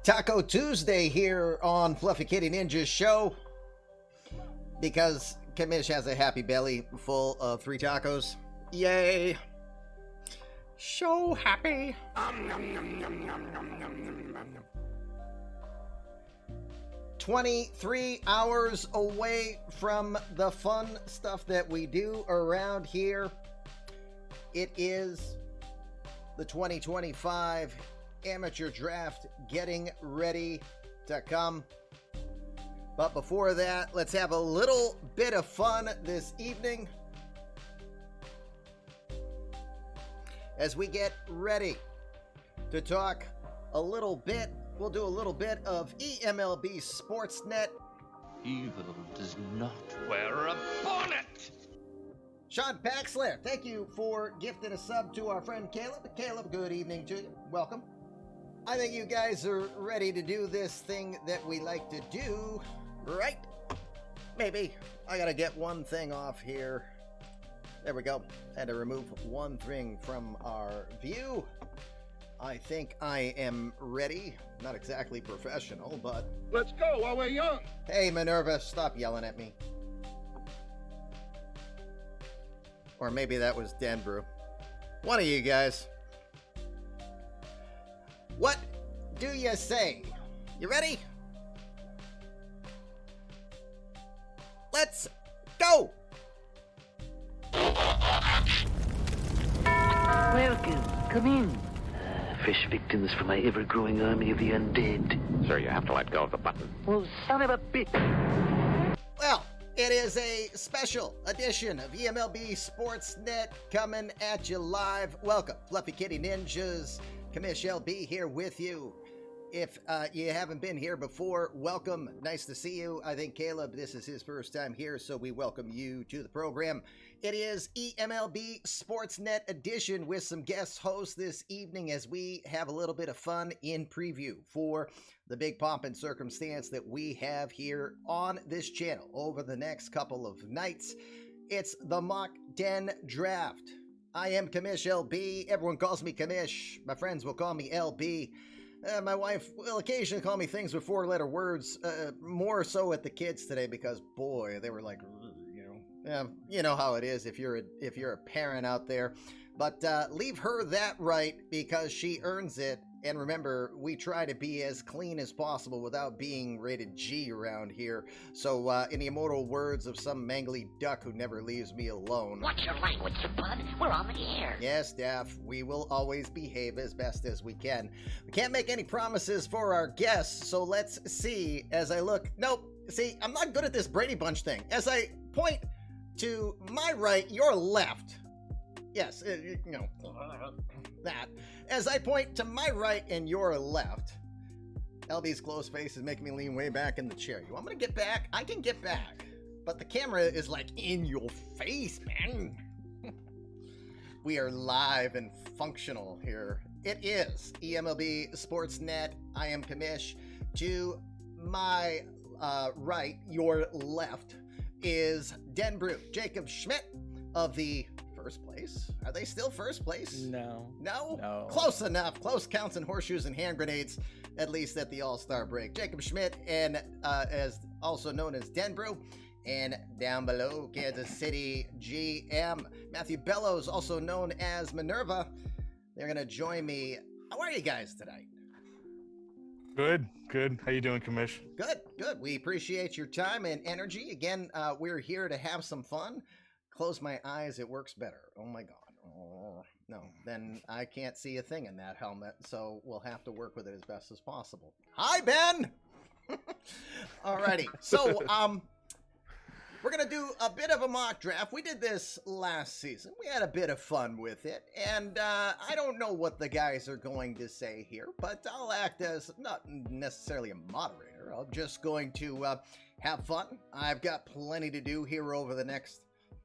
Taco Tuesday here on Fluffy Kitty Ninja's show because Kamish has a happy belly full of 3 tacos. Yay! So happy. 23 hours away from the fun stuff that we do around here. It is the 2025 amateur draft getting ready to come. But before that, let's have a little bit of fun this evening as we get ready to talk a little bit. We'll do a little bit of eMLB Sportsnet. Evil does not wear a bonnet. Sean Paxler, thank you for gifting a sub to our friend Caleb. Caleb, good evening to you. Welcome. I think you guys are ready to do this thing that we like to do, right? Maybe. I gotta get one thing off here. There we go. Had to remove one thing from our view. I think I am ready. Not exactly professional, but... Let's go while we're young. Hey, Minerva, stop yelling at me. Or maybe that was Denbrew. One of you guys. What do you say? You ready? Let's go! Welcome. Come in. Fresh victims for my ever-growing army of the undead. Sir, you have to let go of the button. Oh, son of a bitch. Well, it is a special edition of eMLB Sportsnet coming at you live. Welcome, Fluffy Kitty Ninjas. Kamish LB here with you. If you haven't been here before, welcome. Nice to see you. I think Caleb, this is his first time here, so we welcome you to the program. It is eMLB Sportsnet edition with some guest hosts this evening as we have a little bit of fun in preview for the big pomp and circumstance that we have here on this channel over the next couple of nights. It's the Mock Den Draft. I am Kamish LB. Everyone calls me Kamish. My friends will call me LB. My wife will occasionally call me things with 4-letter words, more so at the kids today because, boy, they were like, you know how it is if you're a parent out there. But leave her that right because she earns it. And remember, we try to be as clean as possible without being rated G around here. So, in the immortal words of some mangly duck who never leaves me alone. Watch your language, Sir Bud. We're on the air. Yes, Daff, we will always behave as best as we can. We can't make any promises for our guests, so let's see as I look. Nope, see, I'm not good at this Brady Bunch thing. As I point to my right, your left. Yes, that. As I point to my right and your left, LB's close face is making me lean way back in the chair. You want me to get back? I can get back. But the camera is like in your face, man. We are live and functional here. It is eMLB Sportsnet. I am Kamish. To my right, your left, is Denbrew, Jacob Schmidt of the first place. Are they still first place? No. No? Close enough. Close counts and horseshoes and hand grenades, at least at the All-Star break. Jacob Schmidt, and as also known as Denbrew, and down below, Kansas City GM Matthew Bellows, also known as Minerva. They're going to join me. How are you guys tonight? Good. How you doing, Kamish? Good. We appreciate your time and energy. Again, we're here to have some fun. Close my eyes, it works better. Oh my God. Oh, no, then I can't see a thing in that helmet, so we'll have to work with it as best as possible. Hi, Ben! Alrighty, so, we're going to do a bit of a mock draft. We did this last season. We had a bit of fun with it, and I don't know what the guys are going to say here, but I'll act as not necessarily a moderator. I'm just going to have fun. I've got plenty to do here over the next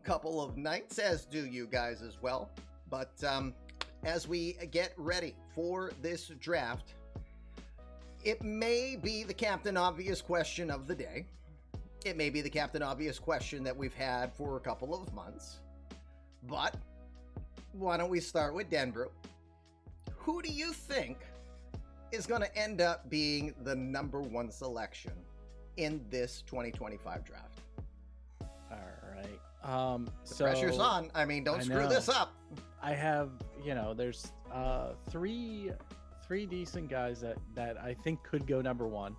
couple of nights, as do you guys as well. But as we get ready for this draft, it may be the Captain Obvious question of the day. It may be the Captain Obvious question that we've had for a couple of months. But why don't we start with Denbrew? Who do you think is going to end up being the number one selection in this 2025 draft? All right. The pressure's on. I mean, don't screw this up. I have, there's three decent guys that I think could go number one.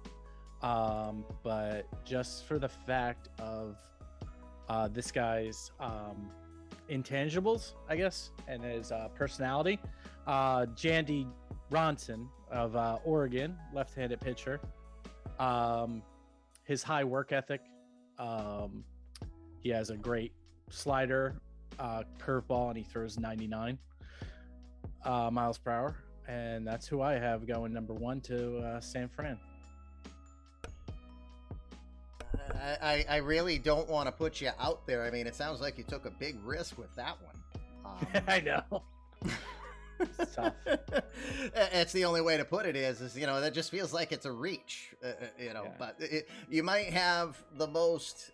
But just for the fact of this guy's intangibles, I guess, and his personality, Jandy Ronson of Oregon, left-handed pitcher. His high work ethic. He has a great slider, curveball, and he throws 99 miles per hour. And that's who I have going number one to San Fran. I really don't want to put you out there. I mean, it sounds like you took a big risk with that one. I know. It's tough. It's the only way to put it is that just feels like it's a reach, Yeah. But you might have the most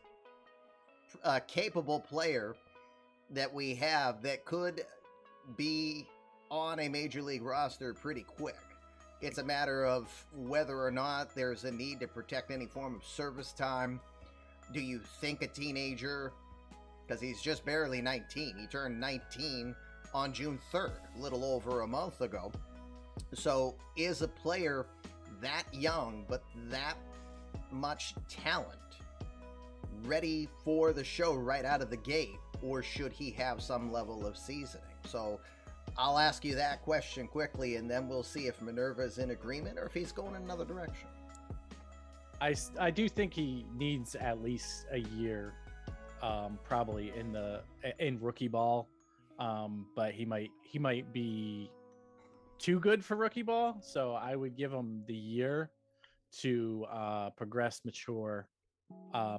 capable player that we have that could be on a major league roster pretty quick. It's a matter of whether or not there's a need to protect any form of service time. Do you think a teenager, because he's just barely 19, he turned 19 on June 3rd, a little over a month ago. So is a player that young but that much talent ready for the show right out of the gate, or should he have some level of seasoning? So I'll ask you that question quickly, and then we'll see if Minerva's in agreement or if he's going in another direction. I do think he needs at least a year, probably in rookie ball, but he might be too good for rookie ball. So I would give him the year to progress, mature,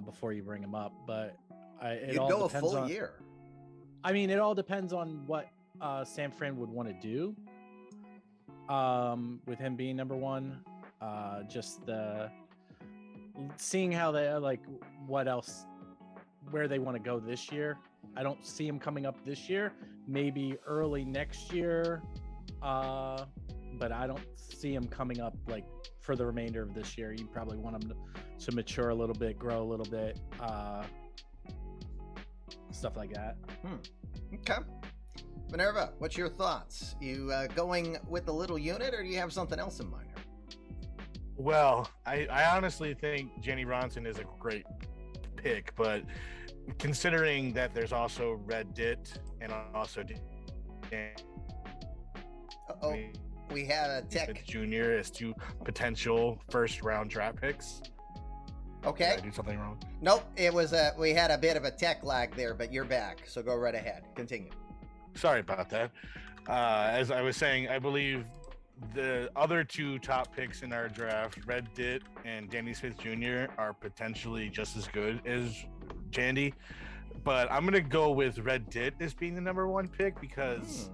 before you bring him up. But You'd go a full year. I mean, it all depends on what San Fran would want to do with him being number one. Just seeing how they what else, where they want to go this year. I don't see him coming up this year, maybe early next year, but I don't see him coming up for the remainder of this year. You probably want him to mature a little bit, grow a little bit, stuff like that. Okay. Minerva, what's your thoughts? You going with the little unit, or do you have something else in mind? Well, I honestly think Jenny Ronson is a great pick, but considering that there's also Red Dit and also we had a tech junior as two potential first-round draft picks. Okay. Did I do something wrong? Nope. It was we had a bit of a tech lag there, but you're back, so go right ahead. Continue. Sorry about that. As I was saying, I believe the other two top picks in our draft, Red Dit and Danny Smith Jr., are potentially just as good as Jandy. But I'm going to go with Red Dit as being the number one pick because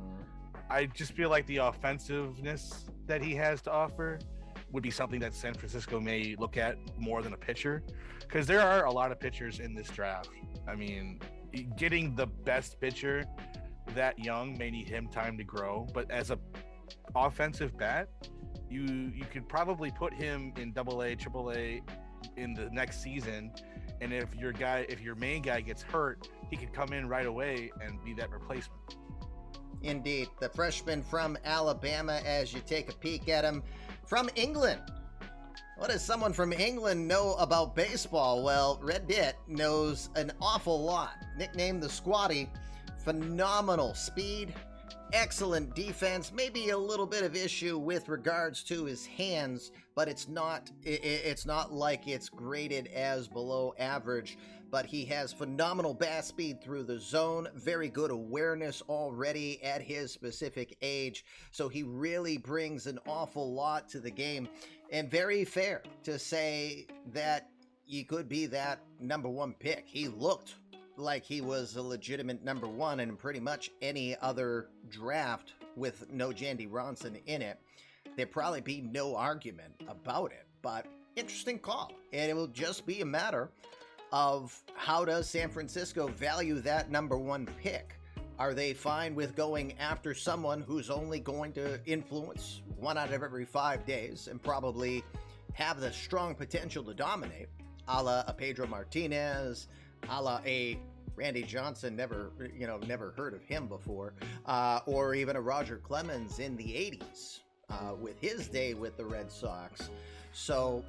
I just feel like the offensiveness that he has to offer would be something that San Francisco may look at more than a pitcher, because there are a lot of pitchers in this draft. I mean, getting the best pitcher that young may need him time to grow, but as a offensive bat, you could probably put him in AA, AAA in the next season, and if your main guy gets hurt, he could come in right away and be that replacement. Indeed. The freshman from Alabama, as you take a peek at him, from England. What does someone from England know about baseball? Well, Red Dit knows an awful lot. Nicknamed the Squatty, phenomenal speed, excellent defense, maybe a little bit of issue with regards to his hands, but it's not like it's graded as below average. But he has phenomenal bat speed through the zone, very good awareness already at his specific age. So he really brings an awful lot to the game, and very fair to say that he could be that number one pick. He looked like he was a legitimate number one in pretty much any other draft with no Jandy Ronson in it. There'd probably be no argument about it, but interesting call. And it will just be a matter of how does San Francisco value that number one pick? Are they fine with going after someone who's only going to influence 1 out of every 5 days and probably have the strong potential to dominate, a la a Pedro Martinez, a la a Randy Johnson, never heard of him before, or even a Roger Clemens in the 80s with his day with the Red Sox. So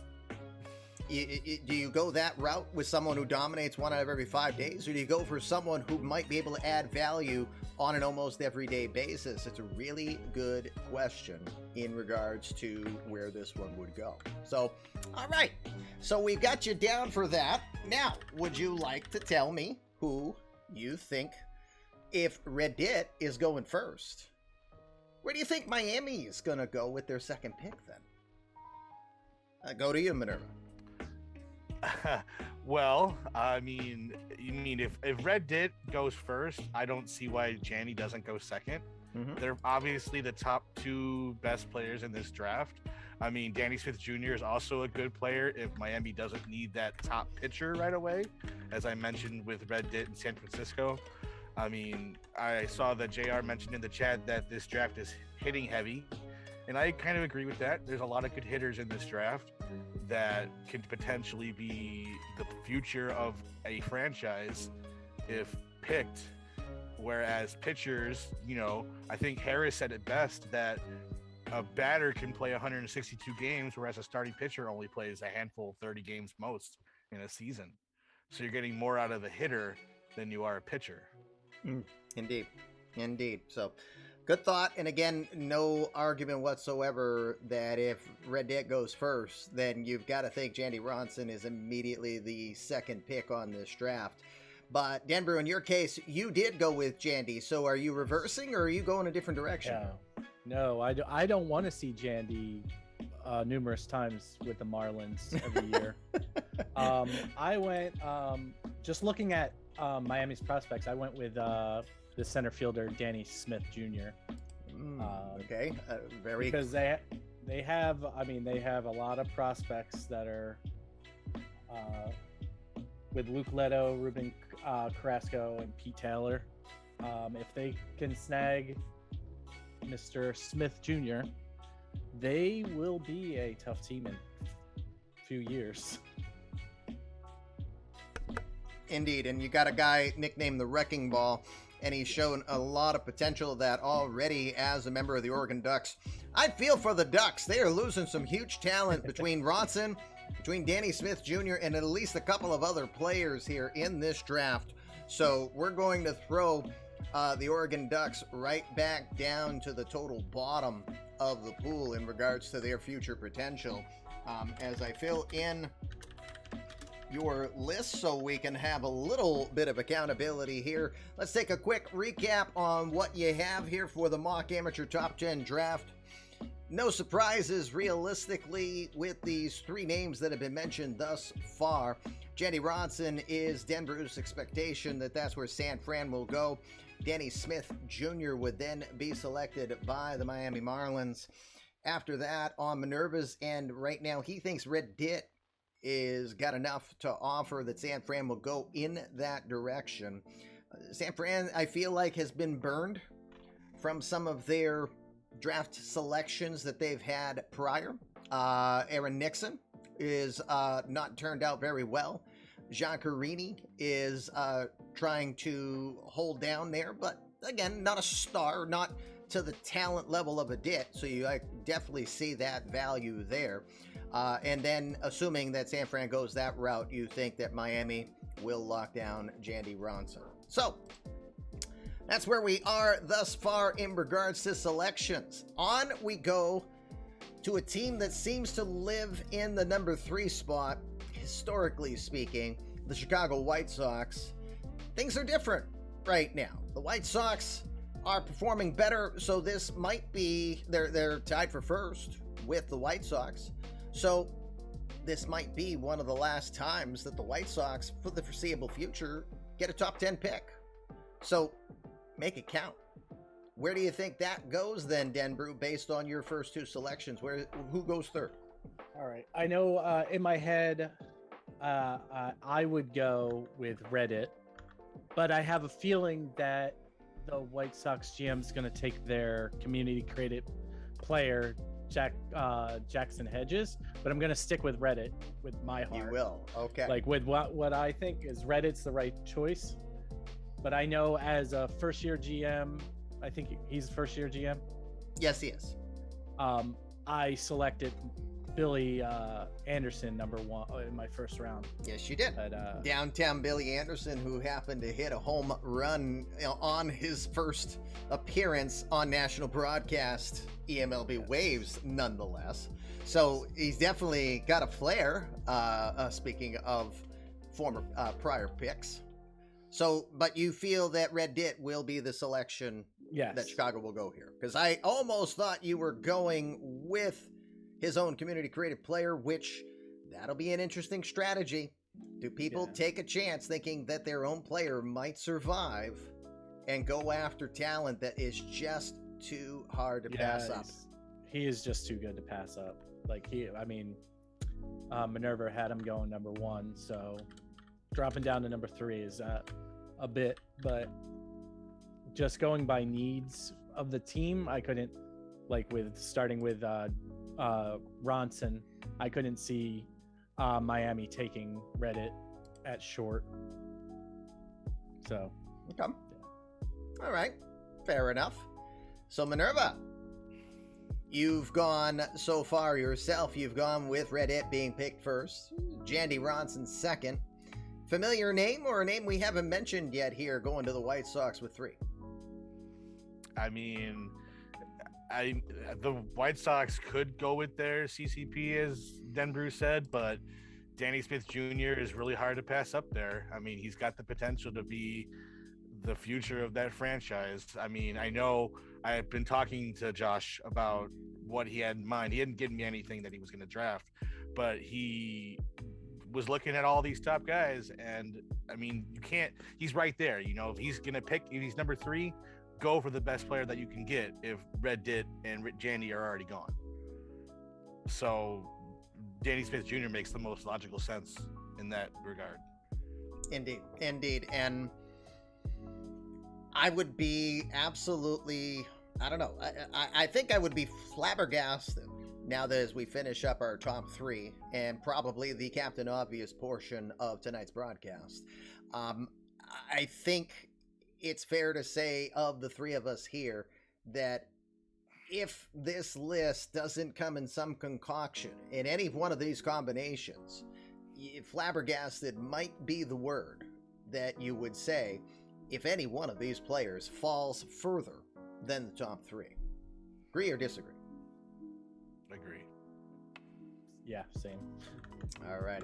do you go that route with someone who dominates 1 out of every 5 days, or do you go for someone who might be able to add value on an almost everyday basis? It's a really good question in regards to where this one would go. So, all right. So we've got you down for that. Now, would you like to tell me who you think, if Reddit is going first, where do you think Miami is going to go with their second pick then? Go to you, Minerva. Well, I mean, if Reddit goes first, I don't see why Jandy doesn't go second. Mm-hmm. They're obviously the top 2 best players in this draft. I mean, Danny Smith Jr. is also a good player if Miami doesn't need that top pitcher right away, as I mentioned with Reddit in San Francisco. I mean, I saw that JR mentioned in the chat that this draft is hitting heavy, and I kind of agree with that. There's a lot of good hitters in this draft that could potentially be the future of a franchise if picked. Whereas pitchers, I think Harris said it best, that a batter can play 162 games, whereas a starting pitcher only plays a handful, 30 games most in a season. So you're getting more out of the hitter than you are a pitcher. Indeed. So good thought. And again, no argument whatsoever that if Reddit goes first, then you've got to think Jandy Ronson is immediately the second pick on this draft. But Denbrew, in your case, you did go with Jandy. So are you reversing, or are you going a different direction? No, I don't want to see Jandy numerous times with the Marlins every year. I went, just looking at Miami's prospects, I went with the center fielder Danny Smith Jr. Okay, very, because they have a lot of prospects that are with Luke Leto, Ruben Carrasco, and Pete Taylor. If they can snag Mr. Smith Jr., they will be a tough team in a few years. Indeed, and you got a guy nicknamed the Wrecking Ball, and he's shown a lot of potential of that already as a member of the Oregon Ducks. I feel for the Ducks. They are losing some huge talent between Ronson, between Danny Smith Jr., and at least a couple of other players here in this draft. So we're going to throw the Oregon Ducks right back down to the total bottom of the pool in regards to their future potential. As I fill in your list so we can have a little bit of accountability here, let's take a quick recap on what you have here for the mock amateur top 10 draft. No surprises realistically with these 3 names that have been mentioned thus far. Jandy Ronson is Denver's expectation that that's where San Fran will go. Danny Smith Jr. would then be selected by the Miami Marlins. After that, on Minerva's end, right now, he thinks Reddit is got enough to offer that San Fran will go in that direction. San Fran, I feel like, has been burned from some of their draft selections that they've had prior. Aaron Nixon is not turned out very well. Jean Carini is trying to hold down there, but again, not a star, not to the talent level of a Dit, so you definitely see that value there. And then, assuming that San Fran goes that route, you think that Miami will lock down Jandy Ronson. So, that's where we are thus far in regards to selections. On we go to a team that seems to live in the number 3 spot, historically speaking, the Chicago White Sox. Things are different right now. The White Sox are performing better, so this might be, they're tied for first with the White Sox. So this might be one of the last times that the White Sox, for the foreseeable future, get a top 10 pick. So make it count. Where do you think that goes then, Denbrew, based on your first 2 selections? Who goes third? All right. I know in my head, I would go with Reddit, but I have a feeling that the White Sox GM is going to take their community created player Jackson Hedges, but I'm gonna stick with Reddit with my heart. You will. Okay. Like with what I think is Reddit's the right choice. But I know as a first-year GM, I think he's first-year GM. Yes, he is. I selected Billy Anderson number 1 in my first round. Yes, you did. But, Downtown Billy Anderson, who happened to hit a home run on his first appearance on national broadcast, eMLB Waves, nonetheless. So he's definitely got a flair. Speaking of former prior picks. So, but you feel that Red Dit will be the selection that Chicago will go here? Because I almost thought you were going with his own community creative player, which that'll be an interesting strategy. Do people take a chance thinking that their own player might survive and go after talent that is just too hard to pass up? He is just too good to pass up. Like Minerva had him going number 1, so dropping down to number 3 is a bit, but just going by needs of the team, I couldn't, like with starting with Ronson, I couldn't see Miami taking Reddit at short. So okay. All right, fair enough. So Minerva, you've gone so far yourself. You've gone with Reddit being picked first, Jandy Ronson second. Familiar name or a name we haven't mentioned yet here going to the White Sox with 3? I mean, the White Sox could go with their CCP, as Denbrew said, but Danny Smith Jr. is really hard to pass up there. I mean, he's got the potential to be the future of that franchise. I mean, I know I've been talking to Josh about what he had in mind. He hadn't given me anything that he was going to draft, but he was looking at all these top guys, and I mean, he's right there. You know, if he's number 3, go for the best player that you can get if Red Dit and Jandy are already gone. So Danny Smith Jr. makes the most logical sense in that regard. Indeed. And I would be absolutely, I don't know, I think I would be flabbergasted now that as we finish up our top 3 and probably the Captain Obvious portion of tonight's broadcast. I think it's fair to say of the 3 of us here that if this list doesn't come in some concoction in any one of these combinations, flabbergasted might be the word that you would say if any one of these players falls further than the top 3. Agree or disagree? Agree. Yeah, same. All right.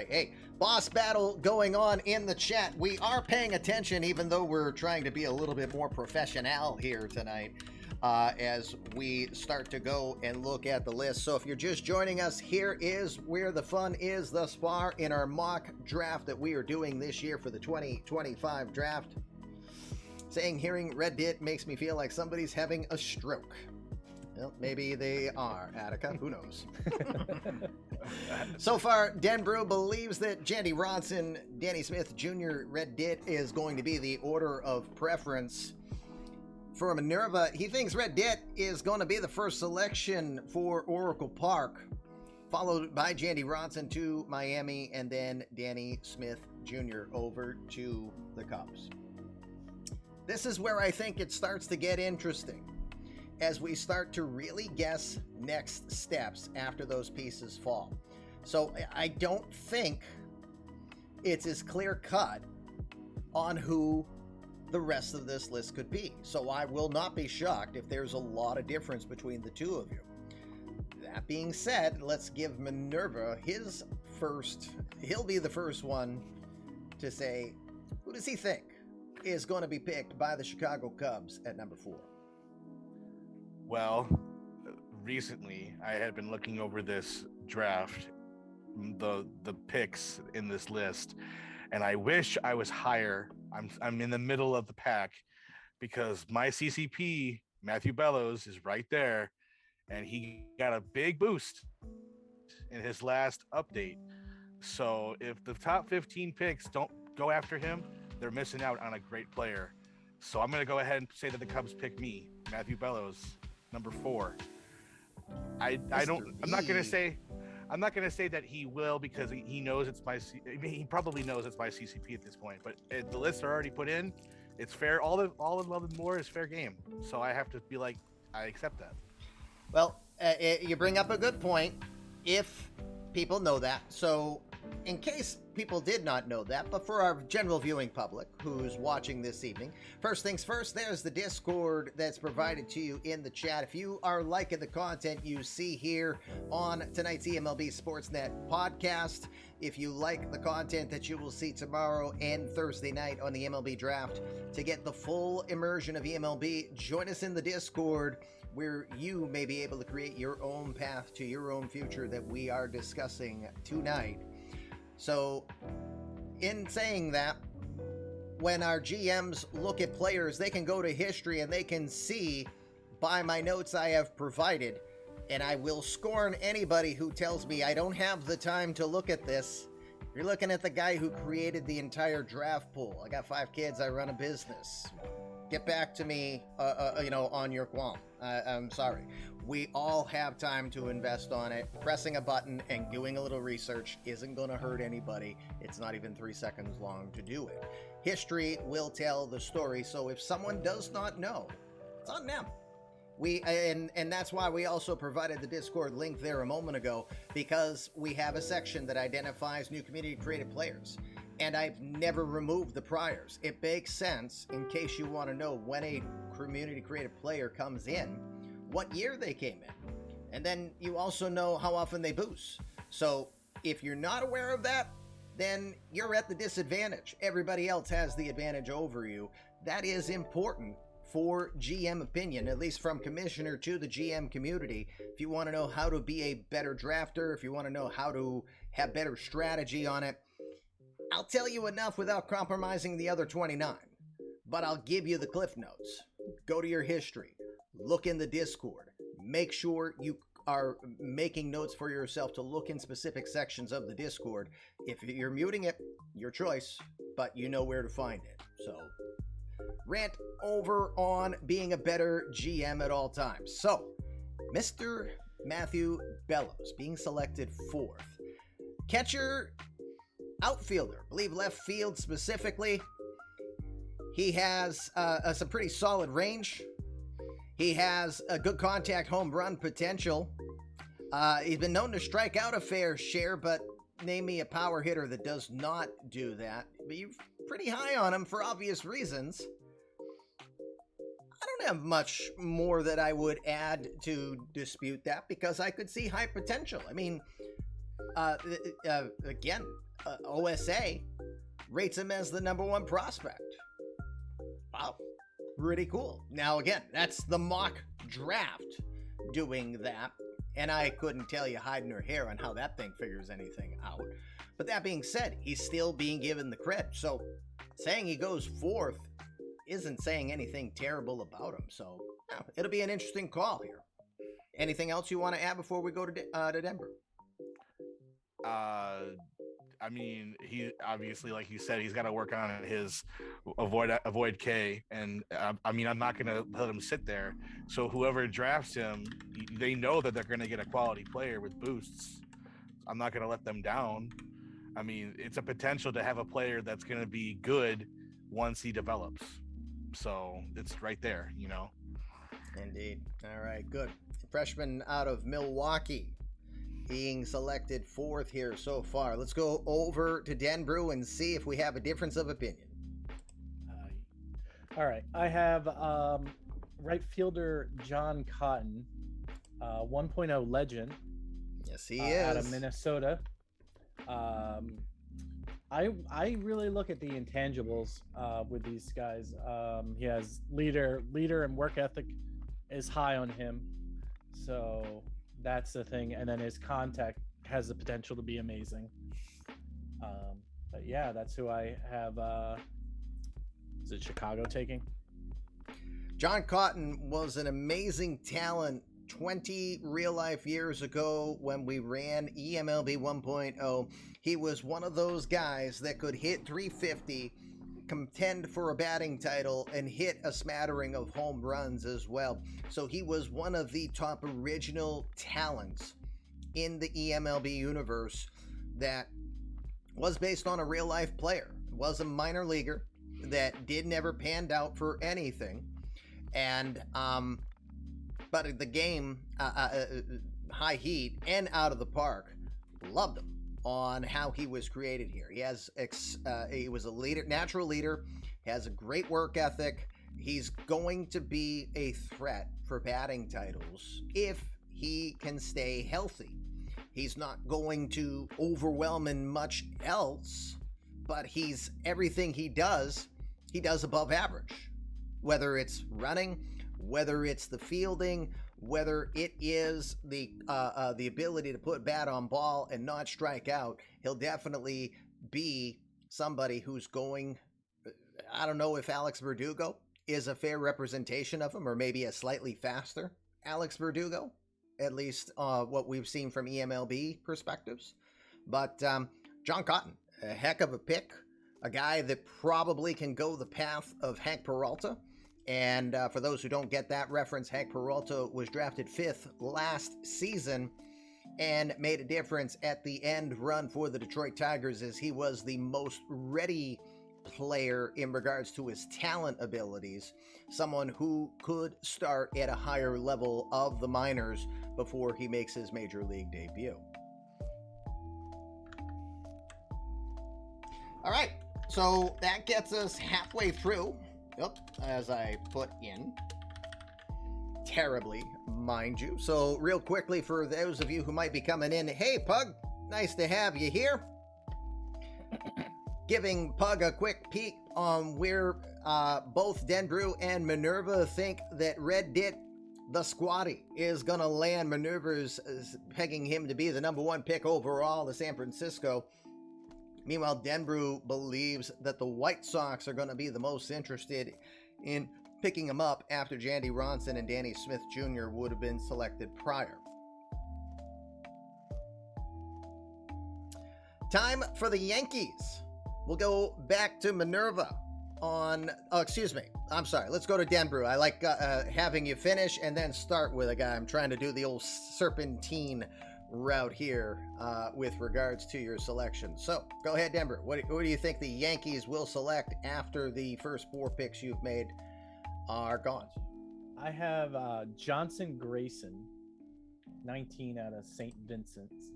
Hey, boss battle going on in the chat. We are paying attention, even though we're trying to be a little bit more professional here tonight as we start to go and look at the list. So if you're just joining us, here is where the fun is thus far in our mock draft that we are doing this year for the 2025 draft. Hearing Red Dit makes me feel like somebody's having a stroke. Well, maybe they are, Attica. Who knows? So far, Denbrew believes that Jandy Ronson, Danny Smith Jr., Red Dit is going to be the order of preference. For Minerva, he thinks Red Dit is going to be the first selection for Oracle Park, followed by Jandy Ronson to Miami, and then Danny Smith Jr. over to the Cubs. This is where I think it starts to get interesting, as we start to really guess next steps after those pieces fall. So I don't think it's as clear cut on who the rest of this list could be. So I will not be shocked if there's a lot of difference between the 2 of you. That being said, let's give Minerva his first. He'll be the first one to say, who does he think is going to be picked by the Chicago Cubs at number 4? Well, recently I had been looking over this draft, the picks in this list, and I wish I was higher. I'm in the middle of the pack because my CCP, Matthew Bellows, is right there, and he got a big boost in his last update. So if the top 15 picks don't go after him, they're missing out on a great player. So I'm going to go ahead and say that the Cubs pick me, Matthew Bellows, number 4. I'm not gonna V. say that he will, because he knows it's my. I mean, he probably knows it's my CCP at this point. But the lists are already put in. It's fair. All in love and more is fair game. So I have to be like, I accept that. Well, you bring up a good point. If people know that, so in case people did not know that, but for our general viewing public who's watching this evening, first things first, there's the Discord that's provided to you in the chat. If you are liking the content you see here on tonight's eMLB Sportsnet podcast, if you like the content that you will see tomorrow and Thursday night on the MLB draft, to get the full immersion of eMLB, join us in the Discord, where you may be able to create your own path to your own future that we are discussing tonight. So, in saying that, when our GMs look at players, they can go to history and they can see by my notes I have provided, and I will scorn anybody who tells me I don't have the time to look at this. You're looking at the guy who created the entire draft pool. I got 5 kids, I run a business. Get back to me, on your qualm. I'm sorry. We all have time to invest on it. Pressing a button and doing a little research isn't going to hurt anybody. It's not even 3 seconds long to do it. History will tell the story, so if someone does not know, it's on them. And that's why we also provided the Discord link there a moment ago, because we have a section that identifies new community created players. And I've never removed the priors. It makes sense in case you want to know when a community created player comes in, what year they came in. And then you also know how often they boost. So if you're not aware of that, then you're at the disadvantage. Everybody else has the advantage over you. That is important for GM opinion, at least from commissioner to the GM community. If you want to know how to be a better drafter, if you want to know how to have better strategy on it, I'll tell you enough without compromising the other 29, but I'll give you the cliff notes. Go to your history, look in the Discord, make sure you are making notes for yourself to look in specific sections of the Discord. If you're muting it, your choice, but you know where to find it. So, rant over on being a better GM at all times. So, Mr. Matthew Bellows being selected 4th. Catcher, outfielder, I believe left field specifically. He has some pretty solid range. He has a good contact home run potential. He's been known to strike out a fair share, but name me a power hitter that does not do that. But you're pretty high on him for obvious reasons. I don't have much more that I would add to dispute that, because I could see high potential. I mean, again, OSA rates him as the #1 prospect. Wow, pretty cool. Now again, that's the mock draft doing that, and I couldn't tell you hiding her hair on how that thing figures anything out. But that being said, he's still being given the credit. So saying he goes 4th isn't saying anything terrible about him. So it'll be an interesting call here. Anything else you want to add before we go to Denver? I mean, he obviously, like you said, he's got to work on his avoid K, and I mean, I'm not going to let him sit there. So whoever drafts him, they know that they're going to get a quality player with boosts. I'm not going to let them down. I mean, it's a potential to have a player that's going to be good once he develops. So it's right there, you know. Indeed. All right, good. Freshman out of Milwaukee, being selected 4th here so far. Let's go over to Denver and see if we have a difference of opinion. All right. I have right fielder John Cotton, 1.0 legend. Yes, he is. Out of Minnesota. I really look at the intangibles with these guys. He has leader and work ethic is high on him. So that's the thing. And then his contact has the potential to be amazing. But yeah, that's who I have. Is it Chicago taking? John Cotton was an amazing talent 20 real life years ago when we ran eMLB 1.0. He was one of those guys that could hit 350, contend for a batting title and hit a smattering of home runs as well. So he was one of the top original talents in the eMLB universe that was based on a real life player. Was a minor leaguer that did never panned out for anything. And but the game, high heat and out of the park, loved him on how he was created here. He was a leader, natural leader, has a great work ethic. He's going to be a threat for batting titles if he can stay healthy. He's not going to overwhelm in much else, but everything he does above average. Whether it's running, whether it's the fielding, whether it is the ability to put bat on ball and not strike out, he'll definitely be somebody who's going. I don't know if Alex Verdugo is a fair representation of him, or maybe a slightly faster Alex Verdugo, at least what we've seen from eMLB perspectives. But John Cotton, a heck of a pick, a guy that probably can go the path of Hank Peralta. And for those who don't get that reference, Hank Peralta was drafted 5th last season and made a difference at the end run for the Detroit Tigers, as he was the most ready player in regards to his talent abilities, someone who could start at a higher level of the minors before he makes his major league debut. All right, so that gets us halfway through. As I put in terribly, mind you. So real quickly, for those of you who might be coming in, hey Pug, nice to have you here. Giving Pug a quick peek on where both Denbrew and Minerva think that Red Dit, the squatty, is going to land. Minerva's pegging him to be the number 1 pick overall to San Francisco. Meanwhile, Denbrew believes that the White Sox are going to be the most interested in picking him up after Jandy Ronson and Danny Smith Jr. would have been selected prior. Time for the Yankees. We'll go back to Minerva on... Oh, excuse me. I'm sorry. Let's go to Denbrew. I like having you finish and then start with a guy. I'm trying to do the old serpentine route here with regards to your selection. So go ahead, Denver. What do you think the Yankees will select after the first 4 picks you've made are gone? I have Johnson Grayson, 19 out of St. Vincent's.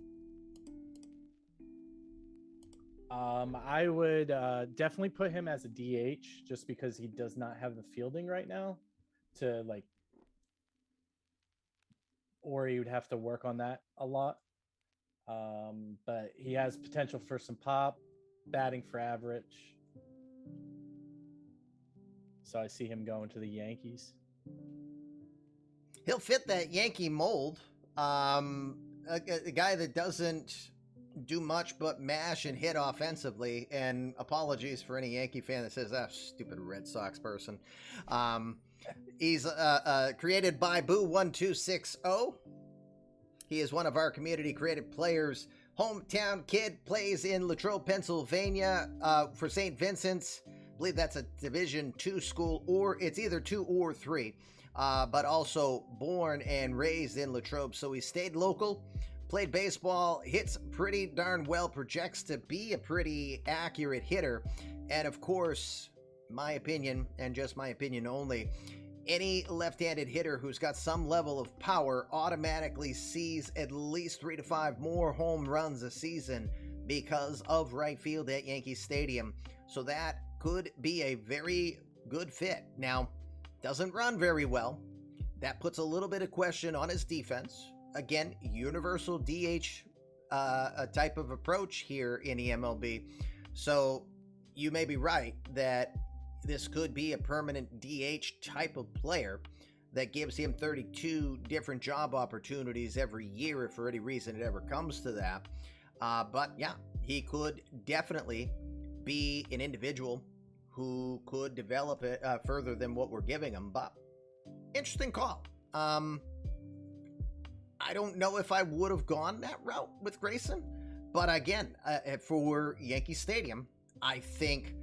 I would definitely put him as a DH just because he does not have the fielding right now or he would have to work on that a lot. But he has potential for some pop, batting for average. So I see him going to the Yankees. He'll fit that Yankee mold. A guy that doesn't do much but mash and hit offensively. And apologies for any Yankee fan that says, stupid Red Sox person. He's created by Boo1260. He is one of our community created players. Hometown kid, plays in Latrobe, Pennsylvania for St. Vincent's. I believe that's a Division II school, or it's either 2 or 3. But also born and raised in Latrobe. So he stayed local, played baseball, hits pretty darn well, projects to be a pretty accurate hitter. And of course, my opinion, and just my opinion only, any left-handed hitter who's got some level of power automatically sees at least 3 to 5 more home runs a season because of right field at Yankee Stadium. So that could be a very good fit. Now, doesn't run very well. That puts a little bit of question on his defense. Again, universal DH a type of approach here in eMLB. So you may be right that this could be a permanent DH type of player that gives him 32 different job opportunities every year if for any reason it ever comes to that. But yeah, he could definitely be an individual who could develop it further than what we're giving him. But interesting call. I don't know if I would have gone that route with Grayson, but again, for Yankee Stadium, I think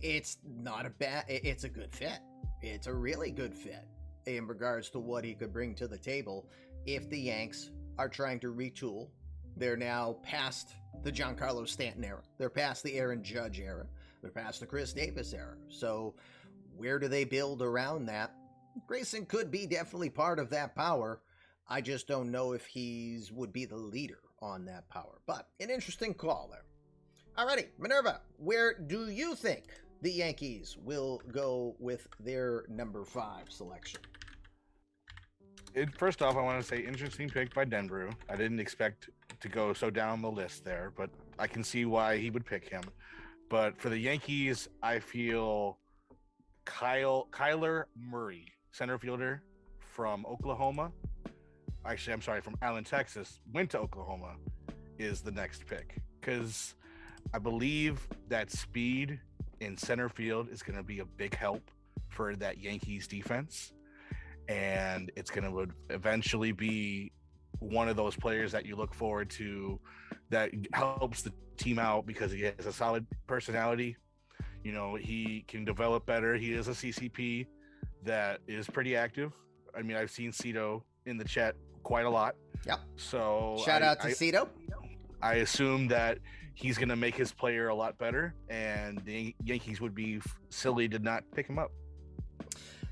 It's not a bad, it's a good fit. It's a really good fit in regards to what he could bring to the table if the Yanks are trying to retool. They're now past the Giancarlo Stanton era. They're past the Aaron Judge era. They're past the Chris Davis era. So where do they build around that? Grayson could be definitely part of that power. I just don't know if he would be the leader on that power. But an interesting call there. Alrighty, Minerva, where do you think the Yankees will go with their number 5 selection? First off, I want to say interesting pick by Denver. I didn't expect to go so down the list there, but I can see why he would pick him. But for the Yankees, I feel Kyler Murray, center fielder from Oklahoma. Actually, I'm sorry, from Allen, Texas, went to Oklahoma, is the next pick. Because I believe that speed in center field is going to be a big help for that Yankees defense. And it's going to eventually be one of those players that you look forward to that helps the team out because he has a solid personality. You know, he can develop better. He is a CCP that is pretty active. I mean, I've seen Cito in the chat quite a lot. Yep. So shout out to Cito. I assume that he's going to make his player a lot better, and the Yankees would be silly to not pick him up.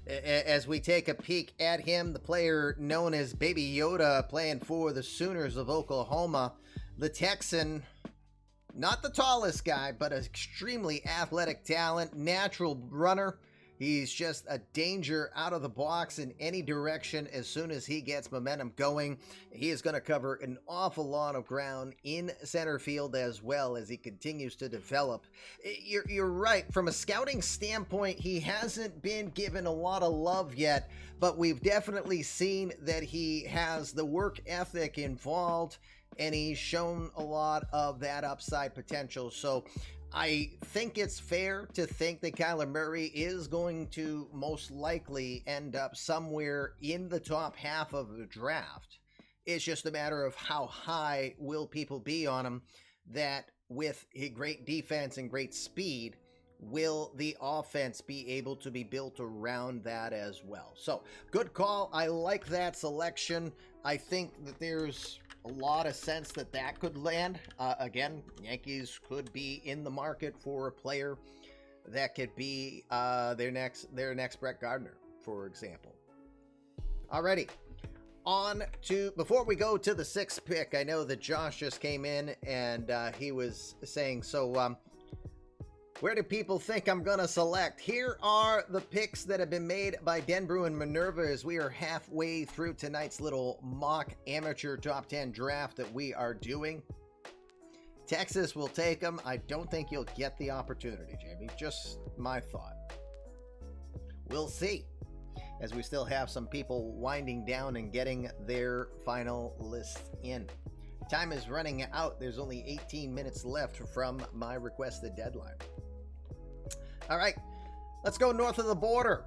As we take a peek at him, the player known as Baby Yoda, playing for the Sooners of Oklahoma, the Texan, not the tallest guy, but an extremely athletic talent, natural runner. He's just a danger out of the box in any direction as soon as he gets momentum going. He is going to cover an awful lot of ground in center field as well as he continues to develop. You're right. From a scouting standpoint, he hasn't been given a lot of love yet, but we've definitely seen that he has the work ethic involved, and he's shown a lot of that upside potential. So I think it's fair to think that Kyler Murray is going to most likely end up somewhere in the top half of the draft. It's just a matter of how high will people be on him, that with a great defense and great speed, will the offense be able to be built around that as well? So, good call. I like that selection. I think that there's a lot of sense that that could land. Again, Yankees could be in the market for a player that could be their next Brett Gardner, for example. Alrighty, on to, before we go to the 6th pick, I know that Josh just came in and he was saying, so where do people think I'm going to select? Here are the picks that have been made by Denbrew and Minerva as we are halfway through tonight's little mock amateur top 10 draft that we are doing. Texas will take them. I don't think you'll get the opportunity, Jamie. Just my thought. We'll see, as we still have some people winding down and getting their final list in. Time is running out. There's only 18 minutes left from my requested deadline. All right, let's go north of the border.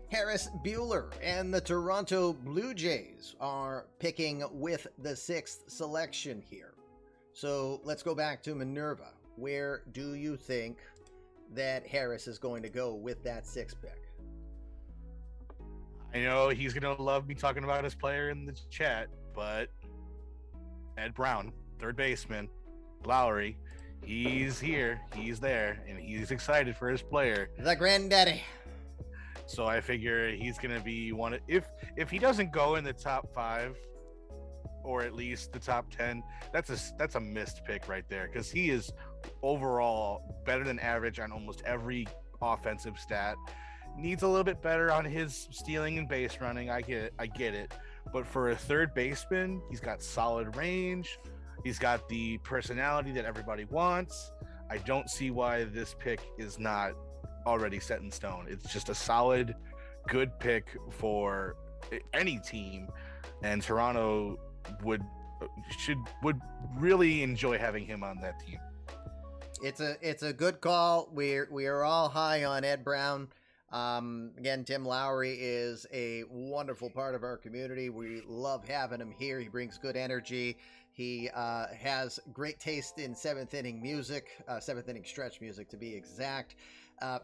Harris Buehler and the Toronto Blue Jays are picking with the 6th selection here. So let's go back to Minerva. Where do you think that Harris is going to go with that 6th pick? I know he's going to love me talking about his player in the chat, but Ed Brown, third baseman, Lowry, he's here, he's there, and he's excited for his player. The granddaddy. So I figure he's going to be one of, if he doesn't go in the top 5 or at least the top 10, that's a missed pick right there, because he is overall better than average on almost every offensive stat. Needs a little bit better on his stealing and base running. I get it. But for a third baseman, he's got solid range. He's got the personality that everybody wants. I don't see why this pick is not already set in stone. It's just a solid, good pick for any team, and Toronto would really enjoy having him on that team. It's a good call. We are all high on Ed Brown. Again, Tim Lowry is a wonderful part of our community. We love having him here. He brings good energy. He has great taste in 7th inning music, 7th inning stretch music to be exact.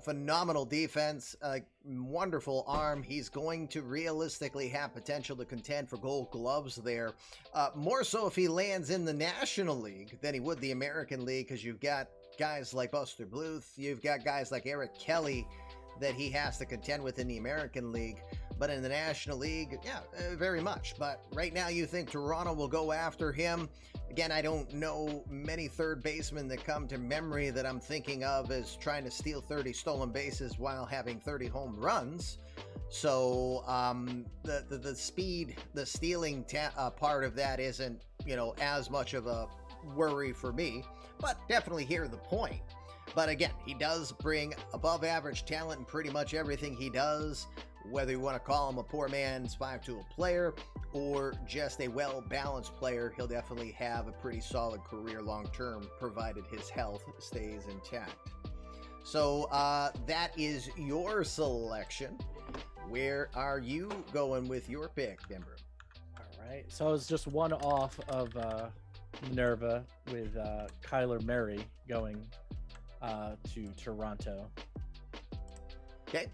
Phenomenal defense, wonderful arm. He's going to realistically have potential to contend for Gold Gloves there. More so if he lands in the National League than he would the American League, because you've got guys like Buster Bluth, you've got guys like Eric Kelly that he has to contend with in the American League. But in the National League, yeah, very much. But right now you think Toronto will go after him. Again, I don't know many third basemen that come to memory that I'm thinking of as trying to steal 30 stolen bases while having 30 home runs. So the speed, the stealing part of that isn't, as much of a worry for me. But definitely hear the point. But again, he does bring above average talent in pretty much everything he does. Whether you want to call him a poor man's 5-tool player or just a well-balanced player, he'll definitely have a pretty solid career long-term, provided his health stays intact. So that is your selection. Where are you going with your pick, Denver? All right. So I was just one off of Minerva with Kyler Murray going to Toronto. Okay.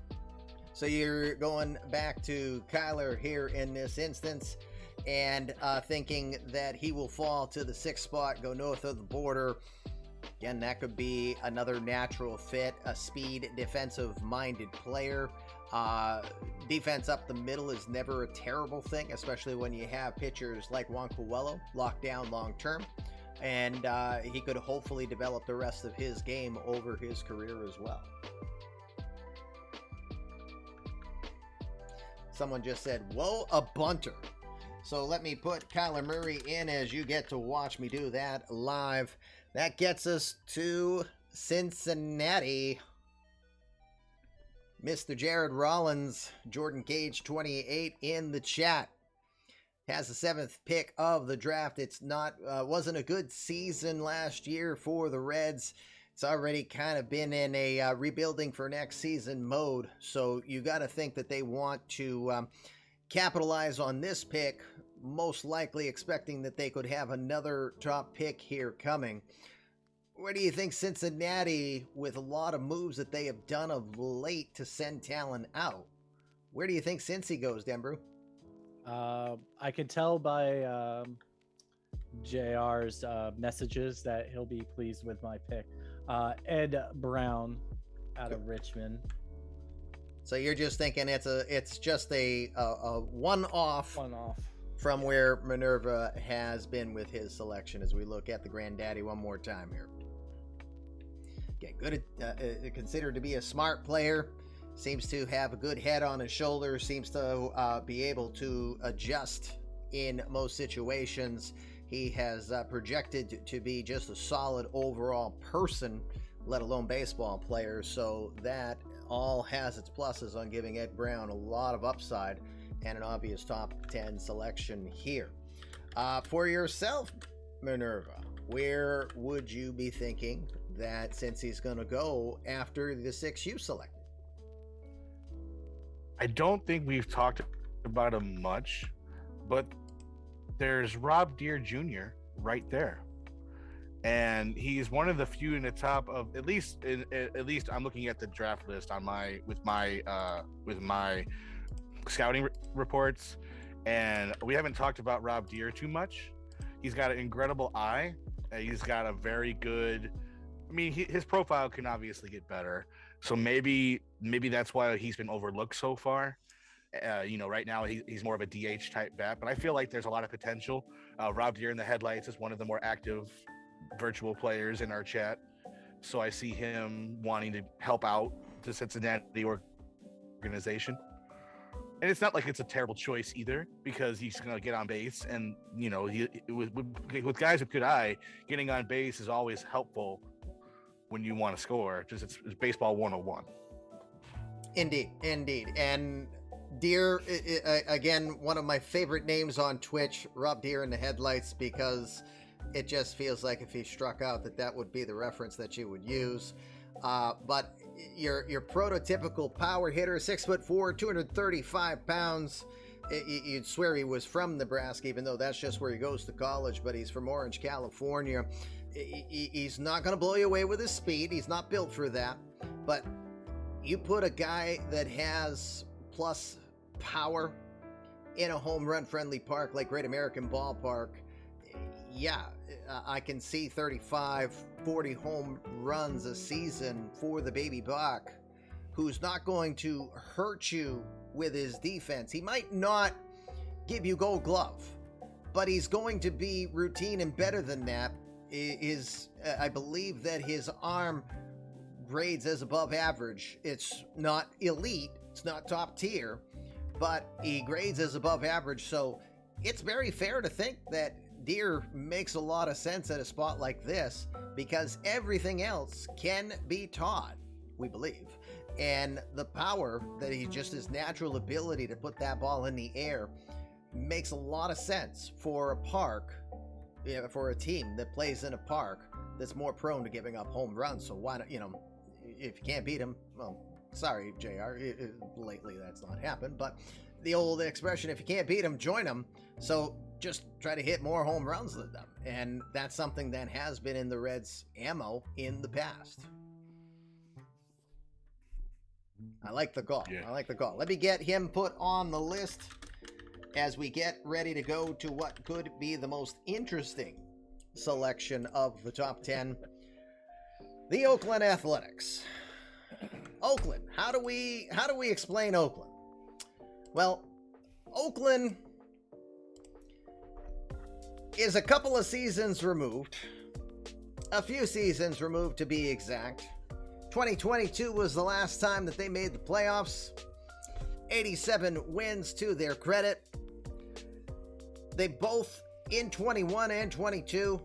So you're going back to Kyler here in this instance and thinking that he will fall to the 6th spot, go north of the border. Again, that could be another natural fit, a speed, defensive-minded player. Defense up the middle is never a terrible thing, especially when you have pitchers like Juan Coelho locked down long-term. And he could hopefully develop the rest of his game over his career as well. Someone just said, whoa, a bunter. So let me put Kyler Murray in as you get to watch me do that live. That gets us to Cincinnati. Mr. Jared Rollins, Jordan Cage 28 in the chat. Has the 7th pick of the draft. It's not, wasn't a good season last year for the Reds. It's already kind of been in a rebuilding for next season mode. So you got to think that they want to capitalize on this pick, most likely expecting that they could have another top pick here coming. Where do you think Cincinnati, with a lot of moves that they have done of late to send talent out, where do you think Cincy goes, Denbrew? I can tell by JR's messages that he'll be pleased with my pick. Ed Brown out of Richmond. So you're just thinking it's just a one-off from where Minerva has been with his selection as we look at the granddaddy one more time here. Okay, good. Considered to be a smart player. Seems to have a good head on his shoulders. Seems to be able to adjust in most situations. He has projected to be just a solid overall person, let alone baseball player. So that all has its pluses on giving Ed Brown a lot of upside and an obvious top 10 selection here. For yourself, Minerva, where would you be thinking that since he's going to go after the 6 you selected? I don't think we've talked about him much, but there's Rob Deere Jr. right there, and he's one of the few in the top of at least I'm looking at the draft list on with my scouting reports, and we haven't talked about Rob Deere too much. He's got an incredible eye. He's got a very good. I mean, his profile can obviously get better, so maybe that's why he's been overlooked so far. Right now he's more of a DH type bat, but I feel like there's a lot of potential. Rob Deere in the headlights is one of the more active virtual players in our chat, so I see him wanting to help out the Cincinnati organization. And it's not like it's a terrible choice either, because he's going to get on base, and with guys with good eye, getting on base is always helpful when you want to score. Just it's baseball 101. Indeed, and Deere, again, one of my favorite names on Twitch, Rob Deere in the headlights, because it just feels like if he struck out that would be the reference that you would use. But your prototypical power hitter, 6'4", 235 pounds. You'd swear he was from Nebraska, even though that's just where he goes to college, but he's from Orange, California. He's not going to blow you away with his speed. He's not built for that. But you put a guy that has plus power in a home run friendly park like Great American Ballpark, yeah, I can see 35, 40 home runs a season for the baby buck, who's not going to hurt you with his defense. He might not give you Gold Glove, but he's going to be routine and better than that. I believe that his arm grades as above average. It's not elite, it's not top tier, but he grades as above average. So it's very fair to think that Deer makes a lot of sense at a spot like this, because everything else can be taught, we believe. And the power that he just, his natural ability to put that ball in the air, makes a lot of sense for a park, for a team that plays in a park that's more prone to giving up home runs. So why not, if you can't beat him, well, sorry, JR, lately that's not happened, but the old expression, if you can't beat him, join him. So just try to hit more home runs than them. And that's something that has been in the Reds' ammo in the past. I like the call. Yeah. I like the call. Let me get him put on the list as we get ready to go to what could be the most interesting selection of the top 10. The Oakland Athletics. Oakland. How do we explain Oakland? Well, Oakland is a couple of seasons removed. A few seasons removed, to be exact. 2022 was the last time that they made the playoffs. 87 wins to their credit. They both, in 21 and 22,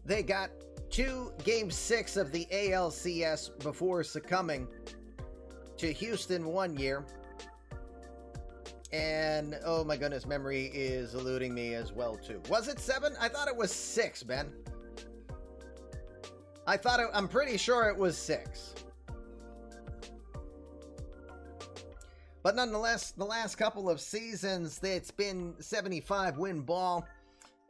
they got 2 Game 6 of the ALCS before succumbing to Houston one year. And, oh my goodness, memory is eluding me as well, too. Was it 7? I thought it was 6, Ben. I'm pretty sure it was 6. But nonetheless, the last couple of seasons, it's been 75 win ball,